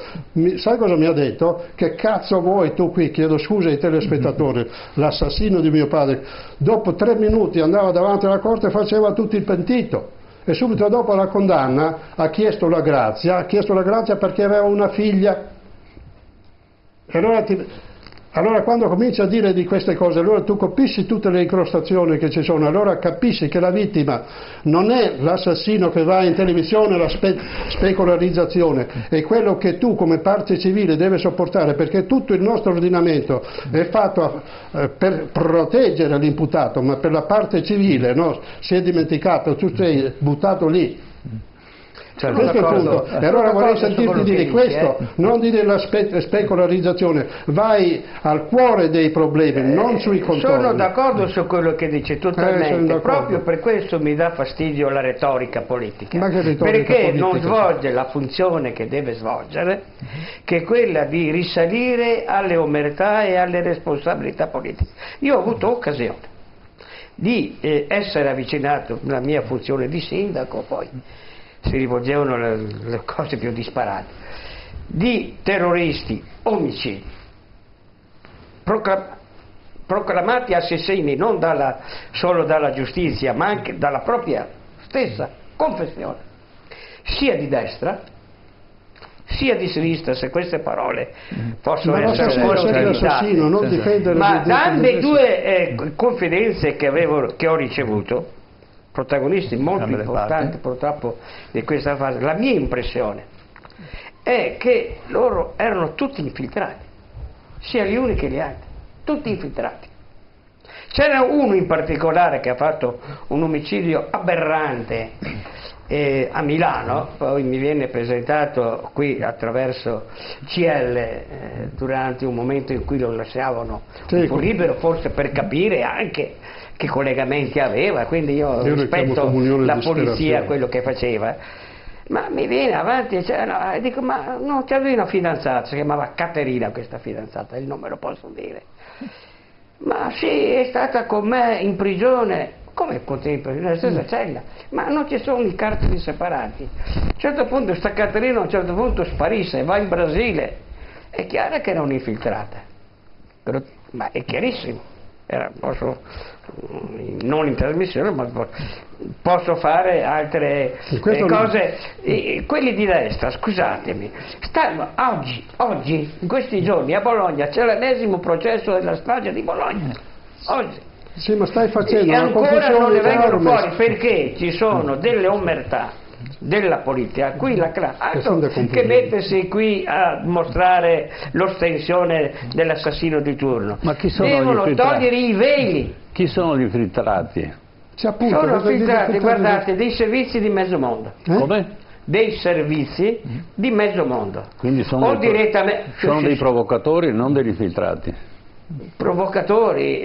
Sai cosa mi ha detto? Che cazzo vuoi tu qui? Chiedo scusa ai telespettatori, l'assassino di mio padre. Dopo 3 minuti andava davanti alla corte e faceva tutto il pentito. E subito dopo la condanna ha chiesto la grazia perché aveva una figlia. E allora quando cominci a dire di queste cose, allora tu capisci tutte le incrostazioni che ci sono, allora capisci che la vittima non è l'assassino che va in televisione, la specularizzazione, è quello che tu come parte civile devi sopportare, perché tutto il nostro ordinamento è fatto per proteggere l'imputato, ma per la parte civile, no? Si è dimenticato, tu sei buttato lì. Certo, questo è il punto. E allora vorrei sentirti dire questo, non dire la specularizzazione, vai al cuore dei problemi, non sui contorni. Sono d'accordo su quello che dici totalmente, proprio per questo mi dà fastidio la retorica politica, perché non svolge la funzione che deve svolgere, che è quella di risalire alle omertà e alle responsabilità politiche. Io ho avuto occasione di essere avvicinato alla mia funzione di sindaco, poi si rivolgevano le cose più disparate, di terroristi, omicidi, proclamati assassini non solo dalla giustizia, ma anche dalla propria stessa confessione, sia di destra sia di sinistra, se queste parole possono essere utilizzate. Ma dalle due confidenze che ho ricevuto, protagonisti molto importanti purtroppo di questa fase, la mia impressione è che loro erano tutti infiltrati, sia gli uni che gli altri, tutti infiltrati. C'era uno in particolare che ha fatto un omicidio aberrante a Milano, poi mi viene presentato qui attraverso CL durante un momento in cui lo lasciavano un po' libero, forse per capire anche che collegamenti aveva, quindi io rispetto la polizia, quello che faceva, ma mi viene avanti e dico: ma non c'avevi una fidanzata, si chiamava Caterina questa fidanzata, il nome lo posso dire, ma sì, è stata con me in prigione. Come nella stessa cella? Ma non ci sono i carceri separati. A un certo punto sta Caterina a un certo punto sparisse, va in Brasile. È chiaro che era un'infiltrata, ma è chiarissimo. non in trasmissione, ma posso fare altre cose. Quelli di destra, scusatemi, oggi, in questi giorni a Bologna c'è l'ennesimo processo della strage di Bologna. Oggi. Sì, ma stai facendo e una ancora non ne vengono enorme. fuori perché ci sono delle omertà della politica, qui la che mettersi qui a mostrare l'ostensione dell'assassino di turno. Ma chi sono devono togliere i veli. Chi sono gli infiltrati? Sono filtrati, guardate, dei servizi di mezzo mondo. Come? Dei servizi di mezzo mondo. Quindi sono dei provocatori, non degli infiltrati. Provocatori,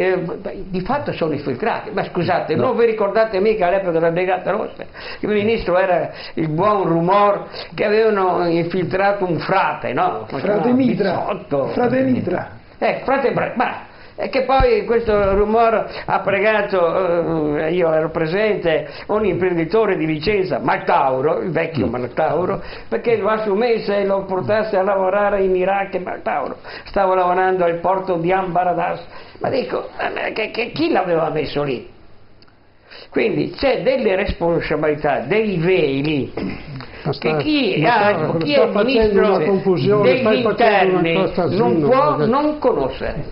di fatto sono infiltrati, ma scusate, non vi ricordate mica all'epoca della Brigata Rossa? Il ministro era il buon rumor che avevano infiltrato un frate, no? Frate Mitra. Frate Mitra. E che poi questo rumore ha pregato, io ero presente, un imprenditore di Vicenza, Maltauro, il vecchio Maltauro, perché lo assumesse e lo portasse a lavorare in Iraq. Maltauro stava lavorando al porto di Ambaradas, ma dico, chi l'aveva messo lì? Quindi c'è delle responsabilità, dei veli, che chi è ministro degli interni non può non conoscere.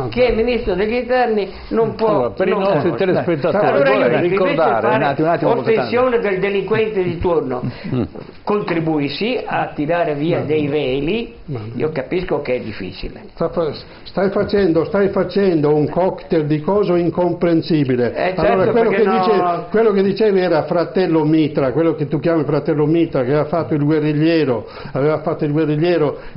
Chi è ministro degli interni non può. Allora, per i nostri telespettatori, allora ricordare ostensione del delinquente di turno, contribuisci a tirare via dei veli. Io capisco che è difficile. Stai facendo un cocktail di cose incomprensibile. Certo, allora, quello che dicevi era fratello Mitra, quello che tu chiami fratello Mitra, che aveva fatto il guerrigliero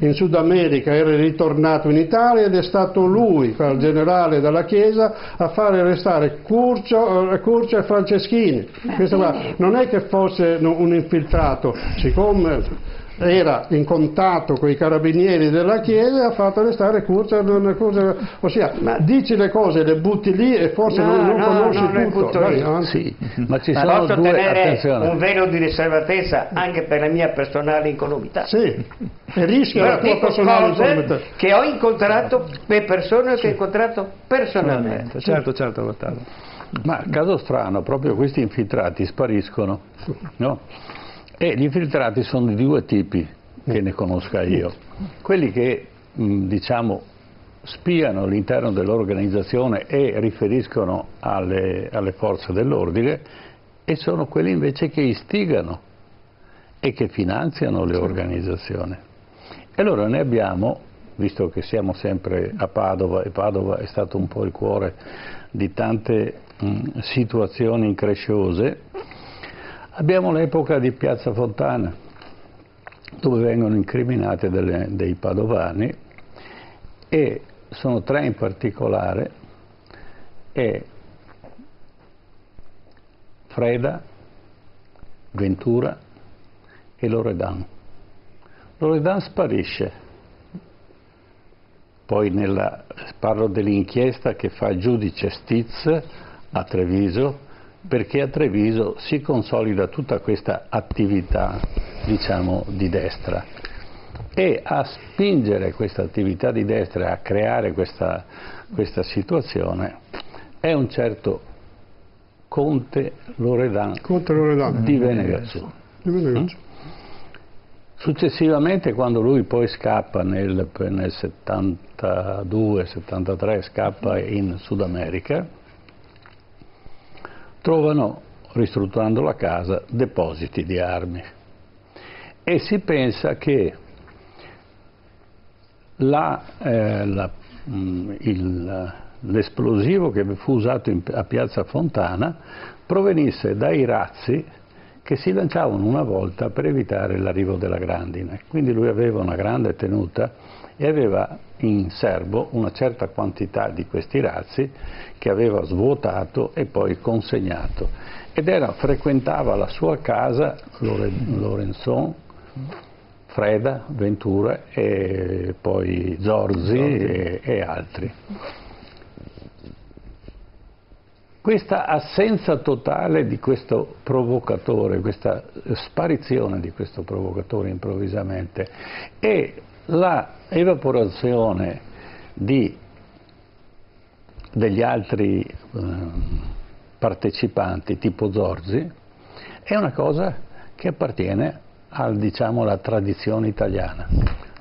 in Sud America, era ritornato in Italia ed è stato lui, il generale della Chiesa, a fare arrestare Curcio e Franceschini. Questo non è che fosse un infiltrato, siccome era in contatto con i carabinieri della Chiesa e ha fatto arrestare Curcio, ossia dici le cose, le butti lì e forse non conosci tutto. Sì, ma ci sono posso tenere un velo di riservatezza anche per la mia personale incolumità. Sì, e rischia la tua personale incolumità. Che ho incontrato per persone che ho incontrato personalmente. Certo, Gottardo. Ma caso strano, proprio questi infiltrati spariscono, no? E gli infiltrati sono di due tipi, che ne conosca io. Quelli che, diciamo, spiano all'interno dell'organizzazione e riferiscono alle forze dell'ordine, e sono quelli invece che istigano e che finanziano le organizzazioni. E allora ne abbiamo, visto che siamo sempre a Padova, e Padova è stato un po' il cuore di tante situazioni incresciose, abbiamo l'epoca di Piazza Fontana, dove vengono incriminati dei padovani, e sono tre in particolare, e Freda, Ventura e Loredan. Loredan sparisce, poi parlo dell'inchiesta che fa il giudice Stiz a Treviso, perché a Treviso si consolida tutta questa attività, diciamo, di destra, e a spingere questa attività di destra, a creare questa situazione, è un certo Conte Loredan di Venegazzù. Successivamente, quando lui poi scappa nel 72-73, scappa in Sud America, trovano, ristrutturando la casa, depositi di armi, e si pensa che l'esplosivo che fu usato a Piazza Fontana provenisse dai razzi che si lanciavano una volta per evitare l'arrivo della grandine. Quindi lui aveva una grande tenuta e aveva in serbo una certa quantità di questi razzi che aveva svuotato e poi consegnato, ed frequentava la sua casa Lorenzon, Freda, Ventura e poi Zorzi e altri. Questa assenza totale di questo provocatore, questa sparizione di questo provocatore improvvisamente, e la evaporazione di degli altri partecipanti tipo Zorzi è una cosa che appartiene diciamo, alla tradizione italiana.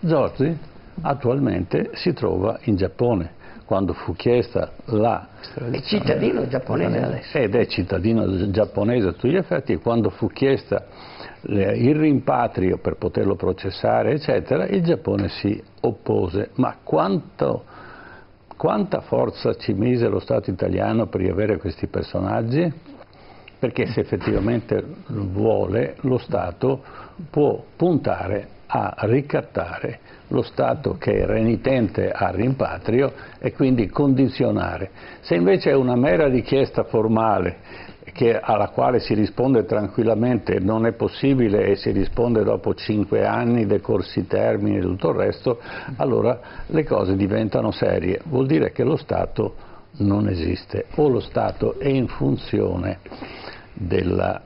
Zorzi attualmente si trova in Giappone. Quando fu chiesta è cittadino giapponese adesso. Ed è cittadino giapponese a tutti gli effetti, e quando fu chiesta il rimpatrio per poterlo processare, eccetera, il Giappone si oppose. Ma quanta forza ci mise lo Stato italiano per riavere questi personaggi? Perché se effettivamente vuole, lo Stato può puntare a ricattare lo Stato che è renitente al rimpatrio e quindi condizionare. Se invece è una mera richiesta formale alla quale si risponde tranquillamente, non è possibile, e si risponde dopo 5 anni, decorsi i termini e tutto il resto, allora le cose diventano serie. Vuol dire che lo Stato non esiste, o lo Stato è in funzione della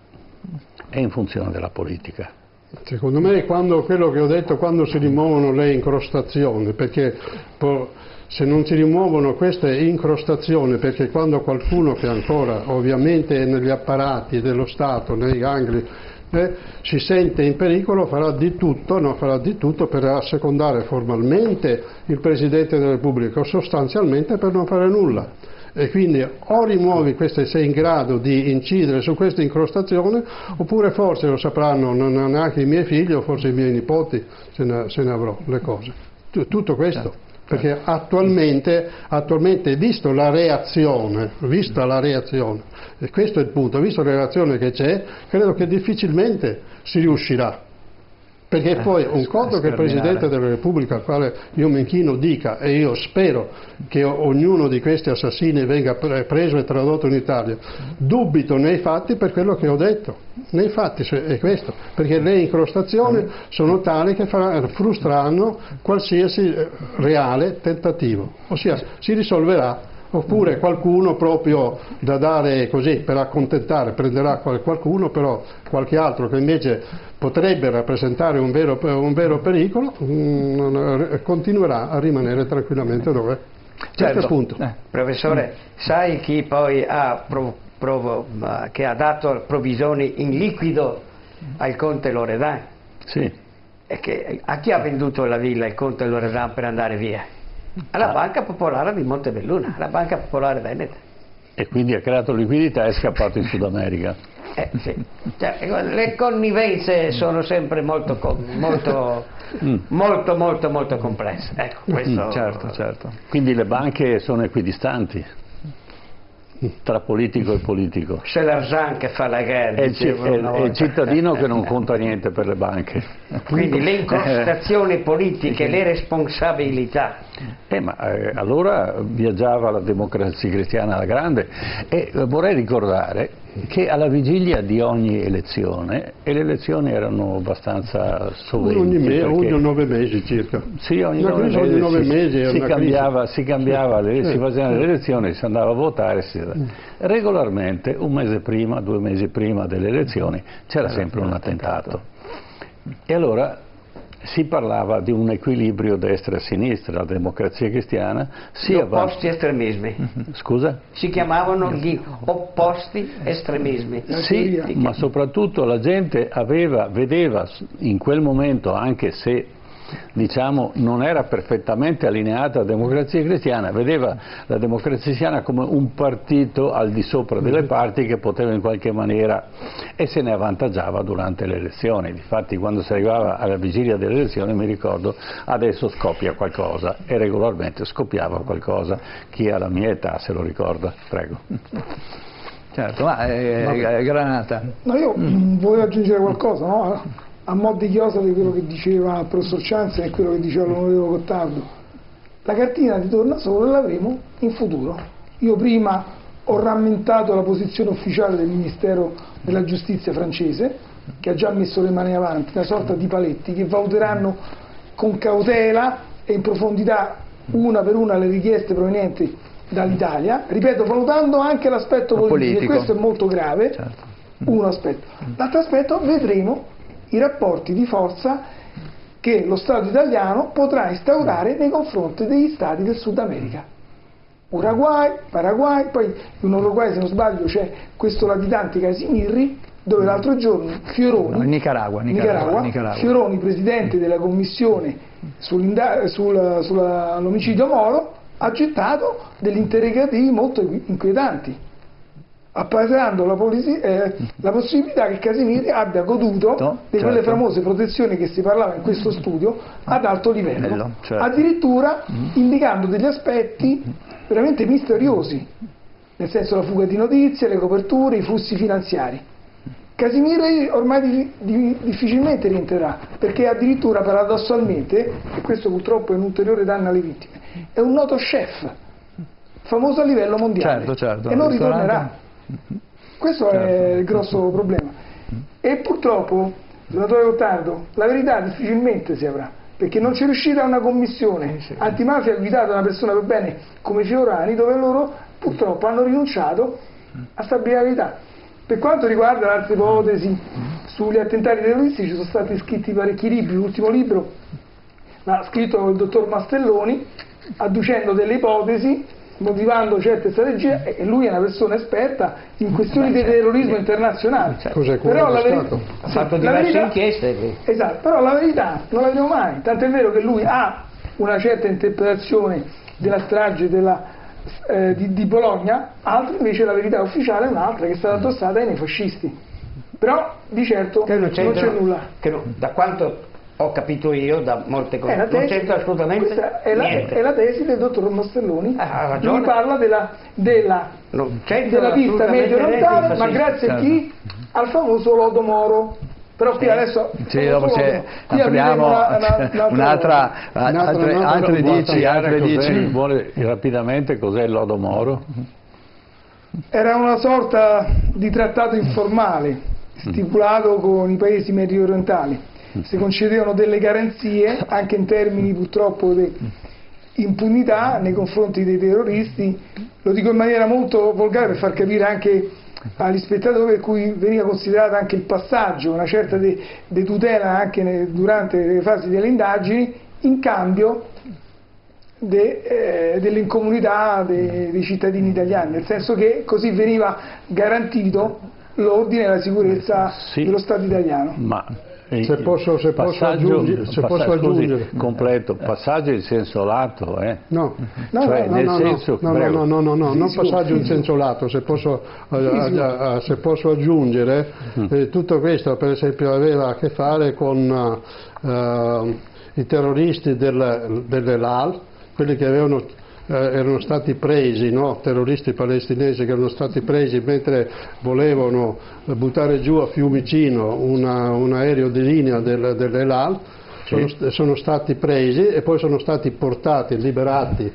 politica. Secondo me quello che ho detto, quando si rimuovono le incrostazioni, perché se non si rimuovono queste incrostazioni, perché quando qualcuno che ancora ovviamente è negli apparati dello Stato, nei gangli, si sente in pericolo, farà di tutto per assecondare formalmente il Presidente della Repubblica, o sostanzialmente per non fare nulla. E quindi o rimuovi queste, sei in grado di incidere su queste incrostazioni, oppure forse lo sapranno non neanche i miei figli, o forse i miei nipoti, se ne avrò le cose. Tutto questo, perché attualmente vista la reazione, e questo è il punto, visto la reazione che c'è, credo che difficilmente si riuscirà. Perché poi un conto che il Presidente della Repubblica, al quale io mi inchino, dica, e io spero che ognuno di questi assassini venga preso e tradotto in Italia, dubito nei fatti per quello che ho detto, nei fatti è questo, perché le incrostazioni sono tali che frustreranno qualsiasi reale tentativo, ossia si risolverà. Oppure qualcuno proprio da dare così per accontentare prenderà qualcuno, però qualche altro che invece potrebbe rappresentare un vero pericolo continuerà a rimanere tranquillamente dove è. Certo. Punto. Professore, sai chi poi che ha dato provvigioni in liquido al conte Loredan? Sì. A chi ha venduto la villa il conte Loredan per andare via? Alla Banca Popolare di Montebelluna, alla Banca Popolare Veneta. E quindi ha creato liquidità e è scappato in Sud America. Sì. Le connivenze sono sempre molto complesse. Ecco, questo... Certo. Quindi le banche sono equidistanti tra politico e politico. C'è l'argent che fa la guerra. È il cittadino che non conta niente per le banche. Quindi le incrostazioni politiche, le responsabilità. Allora viaggiava la Democrazia Cristiana alla grande, e vorrei ricordare che alla vigilia di ogni elezione, e le elezioni erano abbastanza soventi, ogni 9 mesi circa. Sì, ogni 9 mesi si cambiava, si facevano le elezioni, si andava a votare, regolarmente un mese prima, 2 mesi prima delle elezioni c'era sempre un attentato. E allora si parlava di un equilibrio destra e sinistra, la Democrazia Cristiana gli opposti estremismi. Scusa? Si chiamavano gli opposti estremismi. Sì, ma soprattutto la gente vedeva in quel momento, anche se diciamo non era perfettamente allineata alla Democrazia Cristiana, vedeva la Democrazia Cristiana come un partito al di sopra delle parti che poteva in qualche maniera, e se ne avvantaggiava durante le elezioni. Difatti quando si arrivava alla vigilia delle elezioni, mi ricordo, adesso scoppia qualcosa, e regolarmente scoppiava qualcosa. Chi ha la mia età se lo ricorda, prego. Certo, Granata. No, io voglio aggiungere qualcosa, no? A mo' di chiosa di quello che diceva il professor Cianzi e quello che diceva l'onorevole Gottardo. La cartina di tornasole l'avremo in futuro. Io prima ho rammentato la posizione ufficiale del Ministero della Giustizia francese, che ha già messo le mani avanti, una sorta di paletti che valuteranno con cautela e in profondità una per una le richieste provenienti dall'Italia, ripeto, valutando anche l'aspetto politico, e questo è molto grave. Certo. Un aspetto. L'altro aspetto, vedremo i rapporti di forza che lo Stato italiano potrà instaurare nei confronti degli Stati del Sud America. Uruguay, Paraguay, poi in Uruguay, se non sbaglio, c'è questo latitante Casimirri, dove l'altro giorno Fioroni, Nicaragua, Fioroni, presidente della commissione sull'omicidio Moro, ha gettato degli interrogativi molto inquietanti, appagando la possibilità che Casimirri abbia goduto di quelle famose protezioni che si parlava in questo studio ad alto livello, addirittura indicando degli aspetti veramente misteriosi, nel senso la fuga di notizie, le coperture, i flussi finanziari. Casimirri ormai difficilmente rientrerà, perché addirittura paradossalmente, e questo purtroppo è un ulteriore danno alle vittime, è un noto chef, famoso a livello mondiale, e non ritornerà. Questo è il grosso problema. E purtroppo, senatore Gottardo, la verità difficilmente si avrà, perché non c'è riuscita una commissione antimafia guidata da una persona per bene come Fiorani, dove loro purtroppo hanno rinunciato a stabilire la verità. Per quanto riguarda le altre ipotesi sugli attentati terroristici, sono stati scritti parecchi libri. L'ultimo libro l'ha scritto il dottor Mastelloni, adducendo delle ipotesi, motivando certe strategie, e lui è una persona esperta in questioni di terrorismo internazionale. Però ha fatto diverse inchieste. Esatto, però la verità non la vedremo mai, tant'è vero che lui ha una certa interpretazione della strage di Bologna, altri invece la verità ufficiale è un'altra, che è stata addossata ai neofascisti. Però di certo non c'è nulla. Da quanto ho capito io, da molte cose, non c'entra assolutamente niente. È la tesi del dottor Mastelloni. Lui parla della pista medio-orientale, ma grazie a chi? Al famoso lodo Moro. Però qui adesso apriamo altre dici. Vuole rapidamente cos'è il lodo Moro? Era una sorta di trattato informale stipulato con i paesi medio orientali. Si concedevano delle garanzie anche in termini purtroppo di impunità nei confronti dei terroristi. Lo dico in maniera molto volgare per far capire anche agli spettatori, per cui veniva considerato anche il passaggio, una certa di tutela anche durante le fasi delle indagini, in cambio dell'incolumità dei cittadini italiani, nel senso che così veniva garantito l'ordine e la sicurezza dello Stato italiano. Ma se posso aggiungere, completo, passaggio in senso lato, no, non passaggio in senso lato, se posso aggiungere, tutto questo per esempio aveva a che fare con i terroristi dell'Elal, quelli che erano stati presi, terroristi palestinesi che erano stati presi mentre volevano buttare giù a Fiumicino un aereo di linea dell'Elal. Sono stati presi e poi sono stati portati, liberati,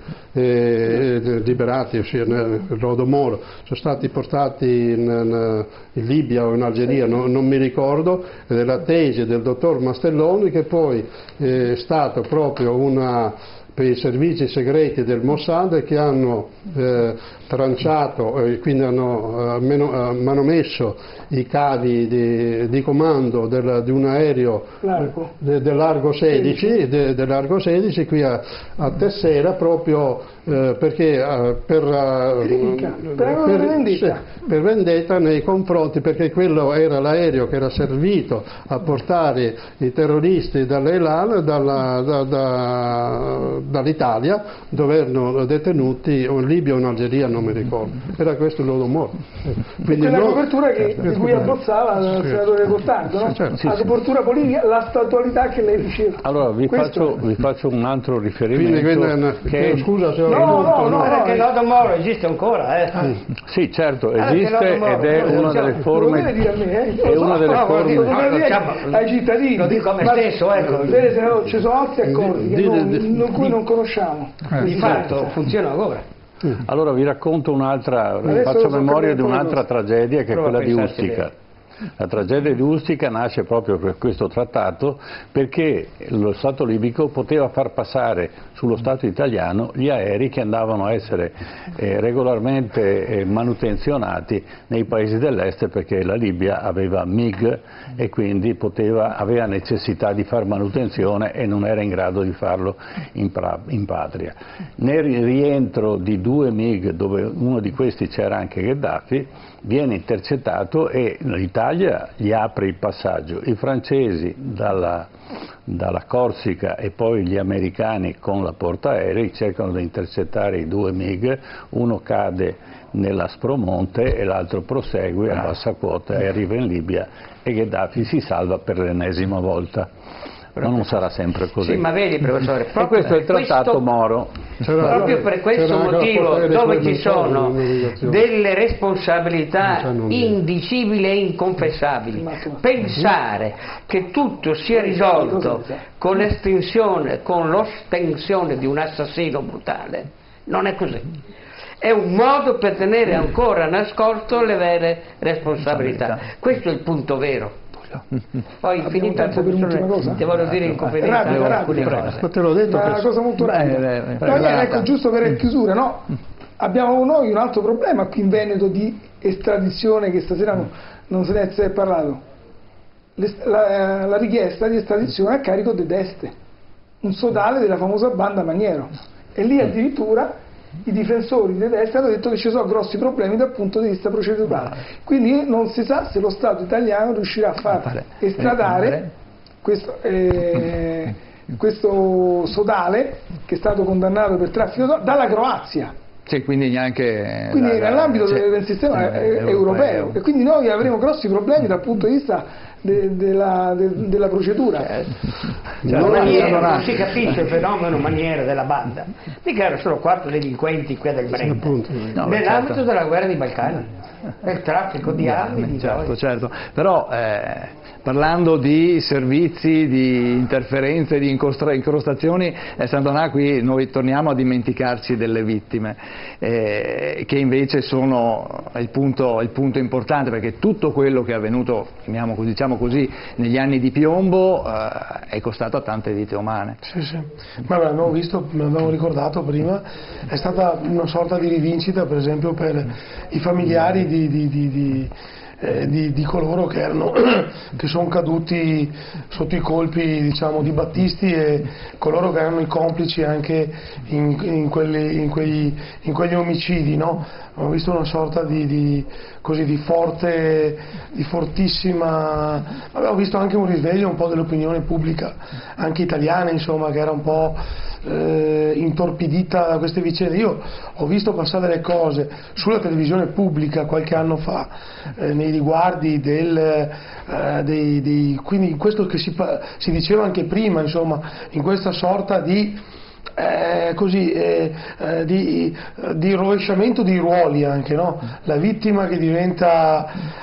ossia nel lodo Moro, sono stati portati in Libia o in Algeria, non mi ricordo, ed è la tesi del dottor Mastelloni, che poi è stato proprio per i servizi segreti del Mossad, che hanno tranciato e quindi hanno manomesso i cavi di comando di un aereo del largo 16 qui a Tessera, proprio perché per vendetta nei confronti, perché quello era l'aereo che era servito a portare i terroristi dall'Elal, dall'Italia, dove erano detenuti o in Libia o in Algeria, non mi ricordo. Era questo il lodo Moro. Quindi la copertura di cui abbozzava il senatore Gottardo, no? La copertura politica, la statualità che lei diceva. Allora vi faccio un altro riferimento. Scusa se ho perché il lodo Moro esiste ancora, Sì, certo, esiste ed è una delle forme. È una delle forme ai cittadini. Lo dico a me stesso, ecco. Ci sono altri accordi che cui non conosciamo. Di fatto funziona ancora. Allora vi racconto faccio memoria di un'altra tragedia, che è quella di Ustica. La tragedia di Ustica nasce proprio per questo trattato, perché lo Stato libico poteva far passare sullo Stato italiano gli aerei che andavano a essere regolarmente manutenzionati nei paesi dell'est, perché la Libia aveva MiG e quindi aveva necessità di far manutenzione e non era in grado di farlo in patria. Nel rientro di 2 MiG, dove uno di questi c'era anche Gheddafi, viene intercettato e l'Italia gli apre il passaggio. I francesi dalla Corsica e poi gli americani con la portaerei cercano di intercettare i 2 MiG, uno cade nell'Aspromonte e l'altro prosegue a bassa quota e arriva in Libia e Gheddafi si salva per l'ennesima volta. Ma non sarà sempre così. Sì, ma vedi, professore, e questo è il trattato Moro. Proprio per questo motivo, dove ci sono delle responsabilità indicibili e inconfessabili, pensare che tutto sia risolto con l'ostensione di un assassino brutale, non è così. È un modo per tenere ancora nascosto le vere responsabilità. Questo è il punto vero. Poi finita la cosa, ti voglio dire in confidenza alcune cose. Te l'ho detto, una cosa molto rapida. Ecco, giusto per chiusura, no? Abbiamo noi un altro problema qui in Veneto di estradizione, che stasera non se ne è parlato. La richiesta di estradizione a carico di Deste, un sodale della famosa banda Maniero, e lì addirittura i difensori di destra hanno detto che ci sono grossi problemi dal punto di vista procedurale, quindi non si sa se lo Stato italiano riuscirà a far estradare questo sodale, che è stato condannato per traffico dalla Croazia. Sì, quindi neanche nell'ambito del sistema europeo, e quindi noi avremo grossi problemi dal punto di vista della procedura. Non si capisce il fenomeno Maniera della banda, mica erano solo 4 delinquenti qui del Brenta, nell'ambito della guerra dei Balcani, il traffico di armi. Certo, però parlando di servizi, di interferenze, di incrostazioni, Sant'Onà, qui noi torniamo a dimenticarci delle vittime, che invece sono il punto importante, perché tutto quello che è avvenuto, diciamo così, negli anni di piombo è costato a tante vite umane. Sì. Ma l'abbiamo visto, l'abbiamo ricordato prima, è stata una sorta di rivincita, per esempio, per i familiari di coloro che sono caduti sotto i colpi, diciamo, di Battisti, e coloro che erano i complici anche in quegli omicidi, no? Ho visto una sorta di fortissima, avevo visto anche un risveglio un po' dell'opinione pubblica anche italiana, insomma, che era un po' intorpidita da queste vicende. Io ho visto passare delle cose sulla televisione pubblica qualche anno fa nei riguardi quindi in questo che si diceva anche prima, insomma, in questa sorta di rovesciamento di ruoli anche, no? La vittima che diventa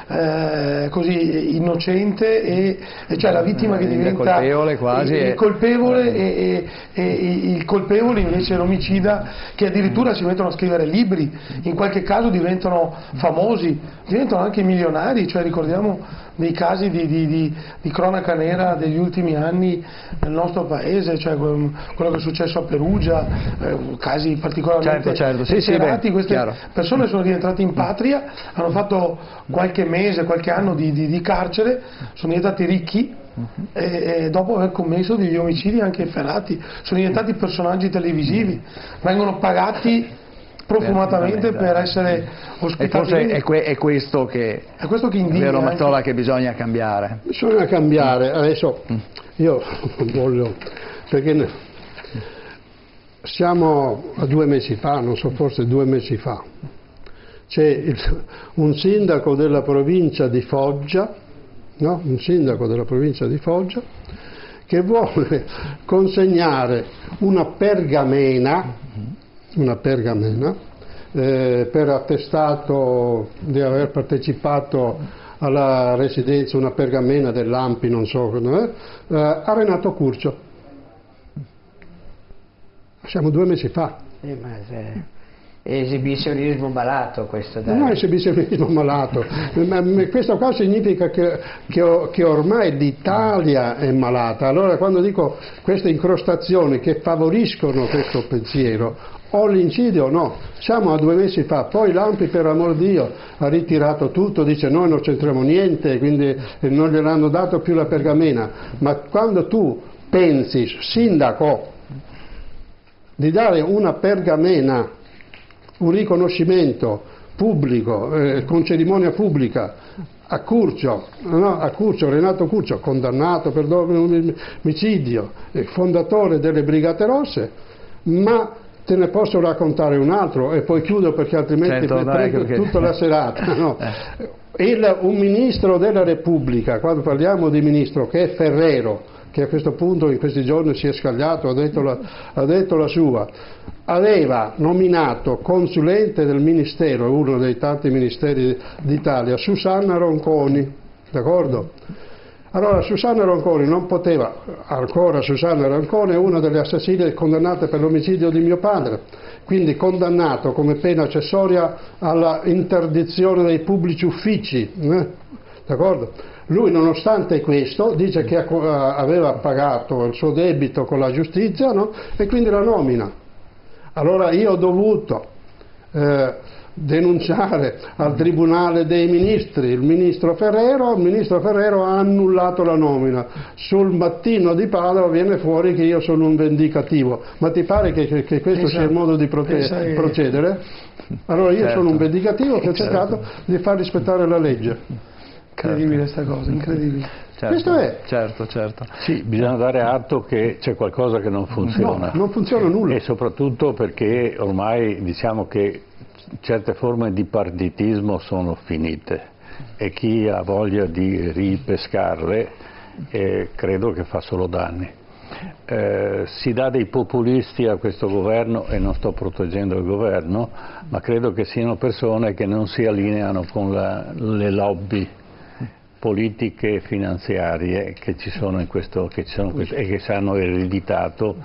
così innocente, e cioè la vittima che diventa colpevole quasi, il colpevole, e il colpevole invece l'omicida, che addirittura si mettono a scrivere libri, in qualche caso diventano famosi, diventano anche milionari, cioè ricordiamo dei casi di cronaca nera degli ultimi anni nel nostro paese, cioè quello che è successo a Perugia, casi particolarmente efferati. Queste persone sono diventate in patria, hanno fatto qualche mese, qualche anno di carcere, sono diventati ricchi, e dopo aver commesso degli omicidi anche efferati sono diventati personaggi televisivi, vengono pagati profumatamente per essere ospitati. E forse è questo che indigna, vero Mazzola, che bisogna cambiare. Bisogna cambiare. Adesso io voglio, perché siamo a 2 mesi fa, non so, forse 2 mesi fa, c'è un sindaco della provincia di Foggia, che vuole consegnare una pergamena per attestato di aver partecipato alla residenza, una pergamena dell'Ampi, non so, a Renato Curcio. Siamo 2 mesi fa. esibizionismo malato questo. Non è esibizionismo malato, ma questo qua significa che ormai l'Italia è malata. Allora quando dico queste incrostazioni che favoriscono questo pensiero, o l'incidio o no. Siamo a 2 mesi fa, poi l'Ampi per amor di Dio ha ritirato tutto, dice noi non c'entriamo niente, quindi non gliel'hanno dato più la pergamena, ma quando tu pensi, sindaco, di dare una pergamena, un riconoscimento pubblico, con cerimonia pubblica, a Curcio, Renato Curcio, condannato per omicidio, fondatore delle Brigate Rosse, ma te ne posso raccontare un altro e poi chiudo perché altrimenti prego tutta la serata. No. Un ministro della Repubblica, quando parliamo di ministro, che è Ferrero, che a questo punto in questi giorni si è scagliato, ha detto la sua, aveva nominato consulente del ministero, uno dei tanti ministeri d'Italia, Susanna Ronconi, d'accordo? Allora Susanna Ronconi non poteva, ancora Susanna Ronconi è una delle assassine condannate per l'omicidio di mio padre, quindi condannato come pena accessoria alla interdizione dei pubblici uffici, d'accordo? Lui nonostante questo dice che aveva pagato il suo debito con la giustizia, no? E quindi la nomina. Allora io ho dovuto denunciare al Tribunale dei Ministri il ministro Ferrero ha annullato la nomina. Sul Mattino di Padova viene fuori che io sono un vendicativo. Ma ti pare che questo sia il modo di procedere? Allora io sono un vendicativo che ho cercato di far rispettare la legge. Incredibile questa cosa, incredibile. Questo è. Certo. Sì, bisogna dare atto che c'è qualcosa che non funziona. No, non funziona nulla. E soprattutto perché ormai diciamo che certe forme di partitismo sono finite e chi ha voglia di ripescarle credo che fa solo danni. Si dà dei populisti a questo governo e non sto proteggendo il governo, ma credo che siano persone che non si allineano con le lobby politiche e finanziarie che ci sono e che hanno ereditato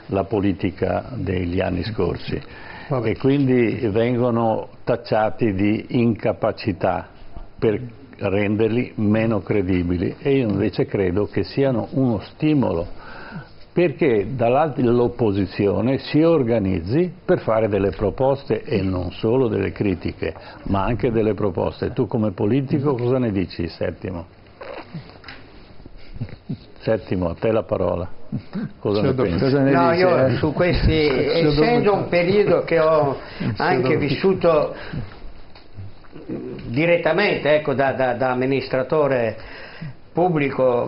la politica degli anni scorsi. E quindi vengono tacciati di incapacità per renderli meno credibili, e io invece credo che siano uno stimolo perché l'opposizione si organizzi per fare delle proposte e non solo delle critiche, ma anche delle proposte. Tu come politico cosa ne dici, Settimo? Settimo, a te la parola. Cosa ne pensi? No, io su questi, essendo un periodo che ho anche vissuto direttamente, ecco, da amministratore pubblico,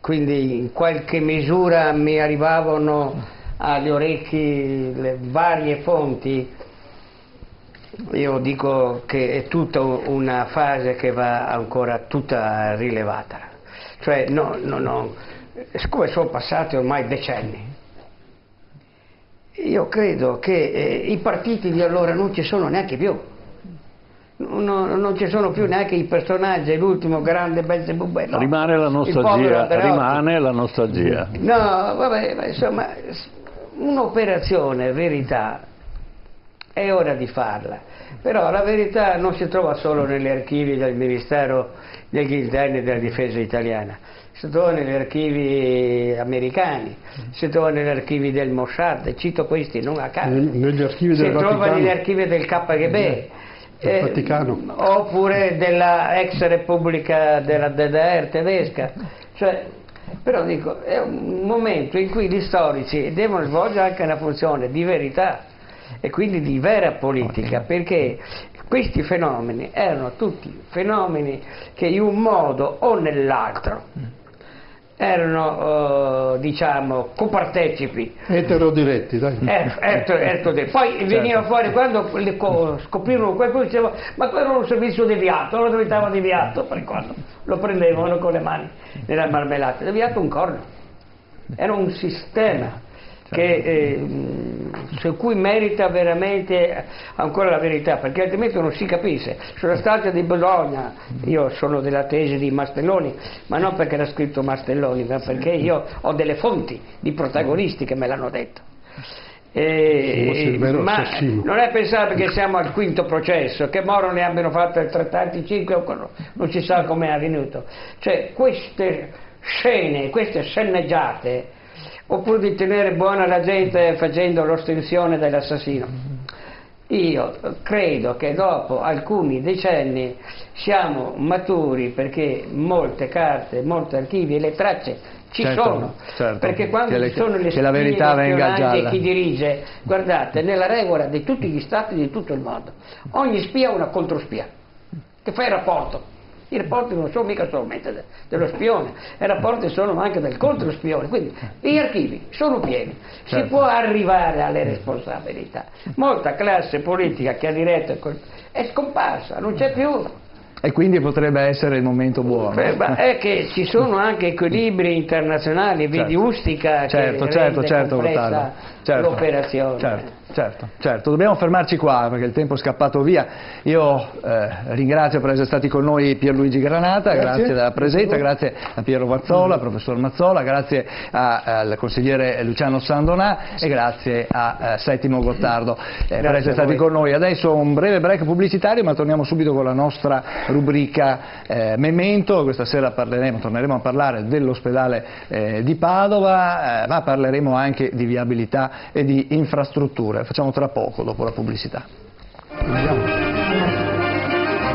quindi in qualche misura mi arrivavano agli orecchi le varie fonti. Io dico che è tutta una fase che va ancora tutta rilevata, cioè siccome sono passati ormai decenni, io credo che i partiti di allora non ci sono neanche più. Non ci sono più neanche i personaggi, l'ultimo grande Belzebub. No. Rimane la nostalgia. No, vabbè, ma insomma, un'operazione verità è ora di farla, però la verità non si trova solo negli archivi del Ministero degli Interni e della Difesa italiana, si trova negli archivi americani, si trova negli archivi del Mossad, cito questi non a caso, negli archivi del Vaticano. Si trova negli archivi del KGB. Vaticano. Oppure della ex repubblica della DDR tedesca, cioè, però dico, è un momento in cui gli storici devono svolgere anche una funzione di verità e quindi di vera politica, perché questi fenomeni erano tutti fenomeni che in un modo o nell'altro erano diciamo copartecipi, eterodiretti, dai. Poi veniva fuori quando scoprivano qualcuno, diceva ma quello era un servizio deviato, lo diventava deviato, per quando lo prendevano con le mani nella marmellata, deviato un corno, era un sistema su cui merita veramente ancora la verità, perché altrimenti non si capisce. Sulla strage di Bologna, io sono della tesi di Mastelloni, ma non perché l'ha scritto Mastelloni, ma perché io ho delle fonti di protagonisti che me l'hanno detto. ma non è pensare che siamo al quinto processo, che Moro ne abbiano fatto altrettanti 5, non si sa come è avvenuto. Cioè queste scene, queste sceneggiate, oppure di tenere buona la gente facendo l'ostensione dell'assassino. Io credo che dopo alcuni decenni siamo maturi, perché molte carte, molti archivi e le tracce ci sono, perché quando ci sono le spie, la verità venga gialla, chi dirige, guardate, nella regola di tutti gli stati di tutto il mondo, ogni spia è una controspia, che fa il rapporto. I rapporti non sono mica solamente dello spione, i rapporti sono anche del controspione, quindi gli archivi sono pieni, si può arrivare alle responsabilità. Molta classe politica che ha diretto è scomparsa, non c'è più. E quindi potrebbe essere il momento buono. È che ci sono anche equilibri internazionali, vedi Ustica, che rende complessa l'operazione. Certo, dobbiamo fermarci qua perché il tempo è scappato via. Io ringrazio per essere stati con noi Pierluigi Granata, grazie della presenza, grazie a Piero Mazzola, professor Mazzola, grazie al consigliere Luciano Sandonà e grazie a Settimo Gottardo per essere stati con noi. Adesso un breve break pubblicitario, ma torniamo subito con la nostra rubrica Memento. Questa sera torneremo a parlare dell'ospedale di Padova, ma parleremo anche di viabilità e di infrastrutture. Facciamo tra poco, dopo la pubblicità.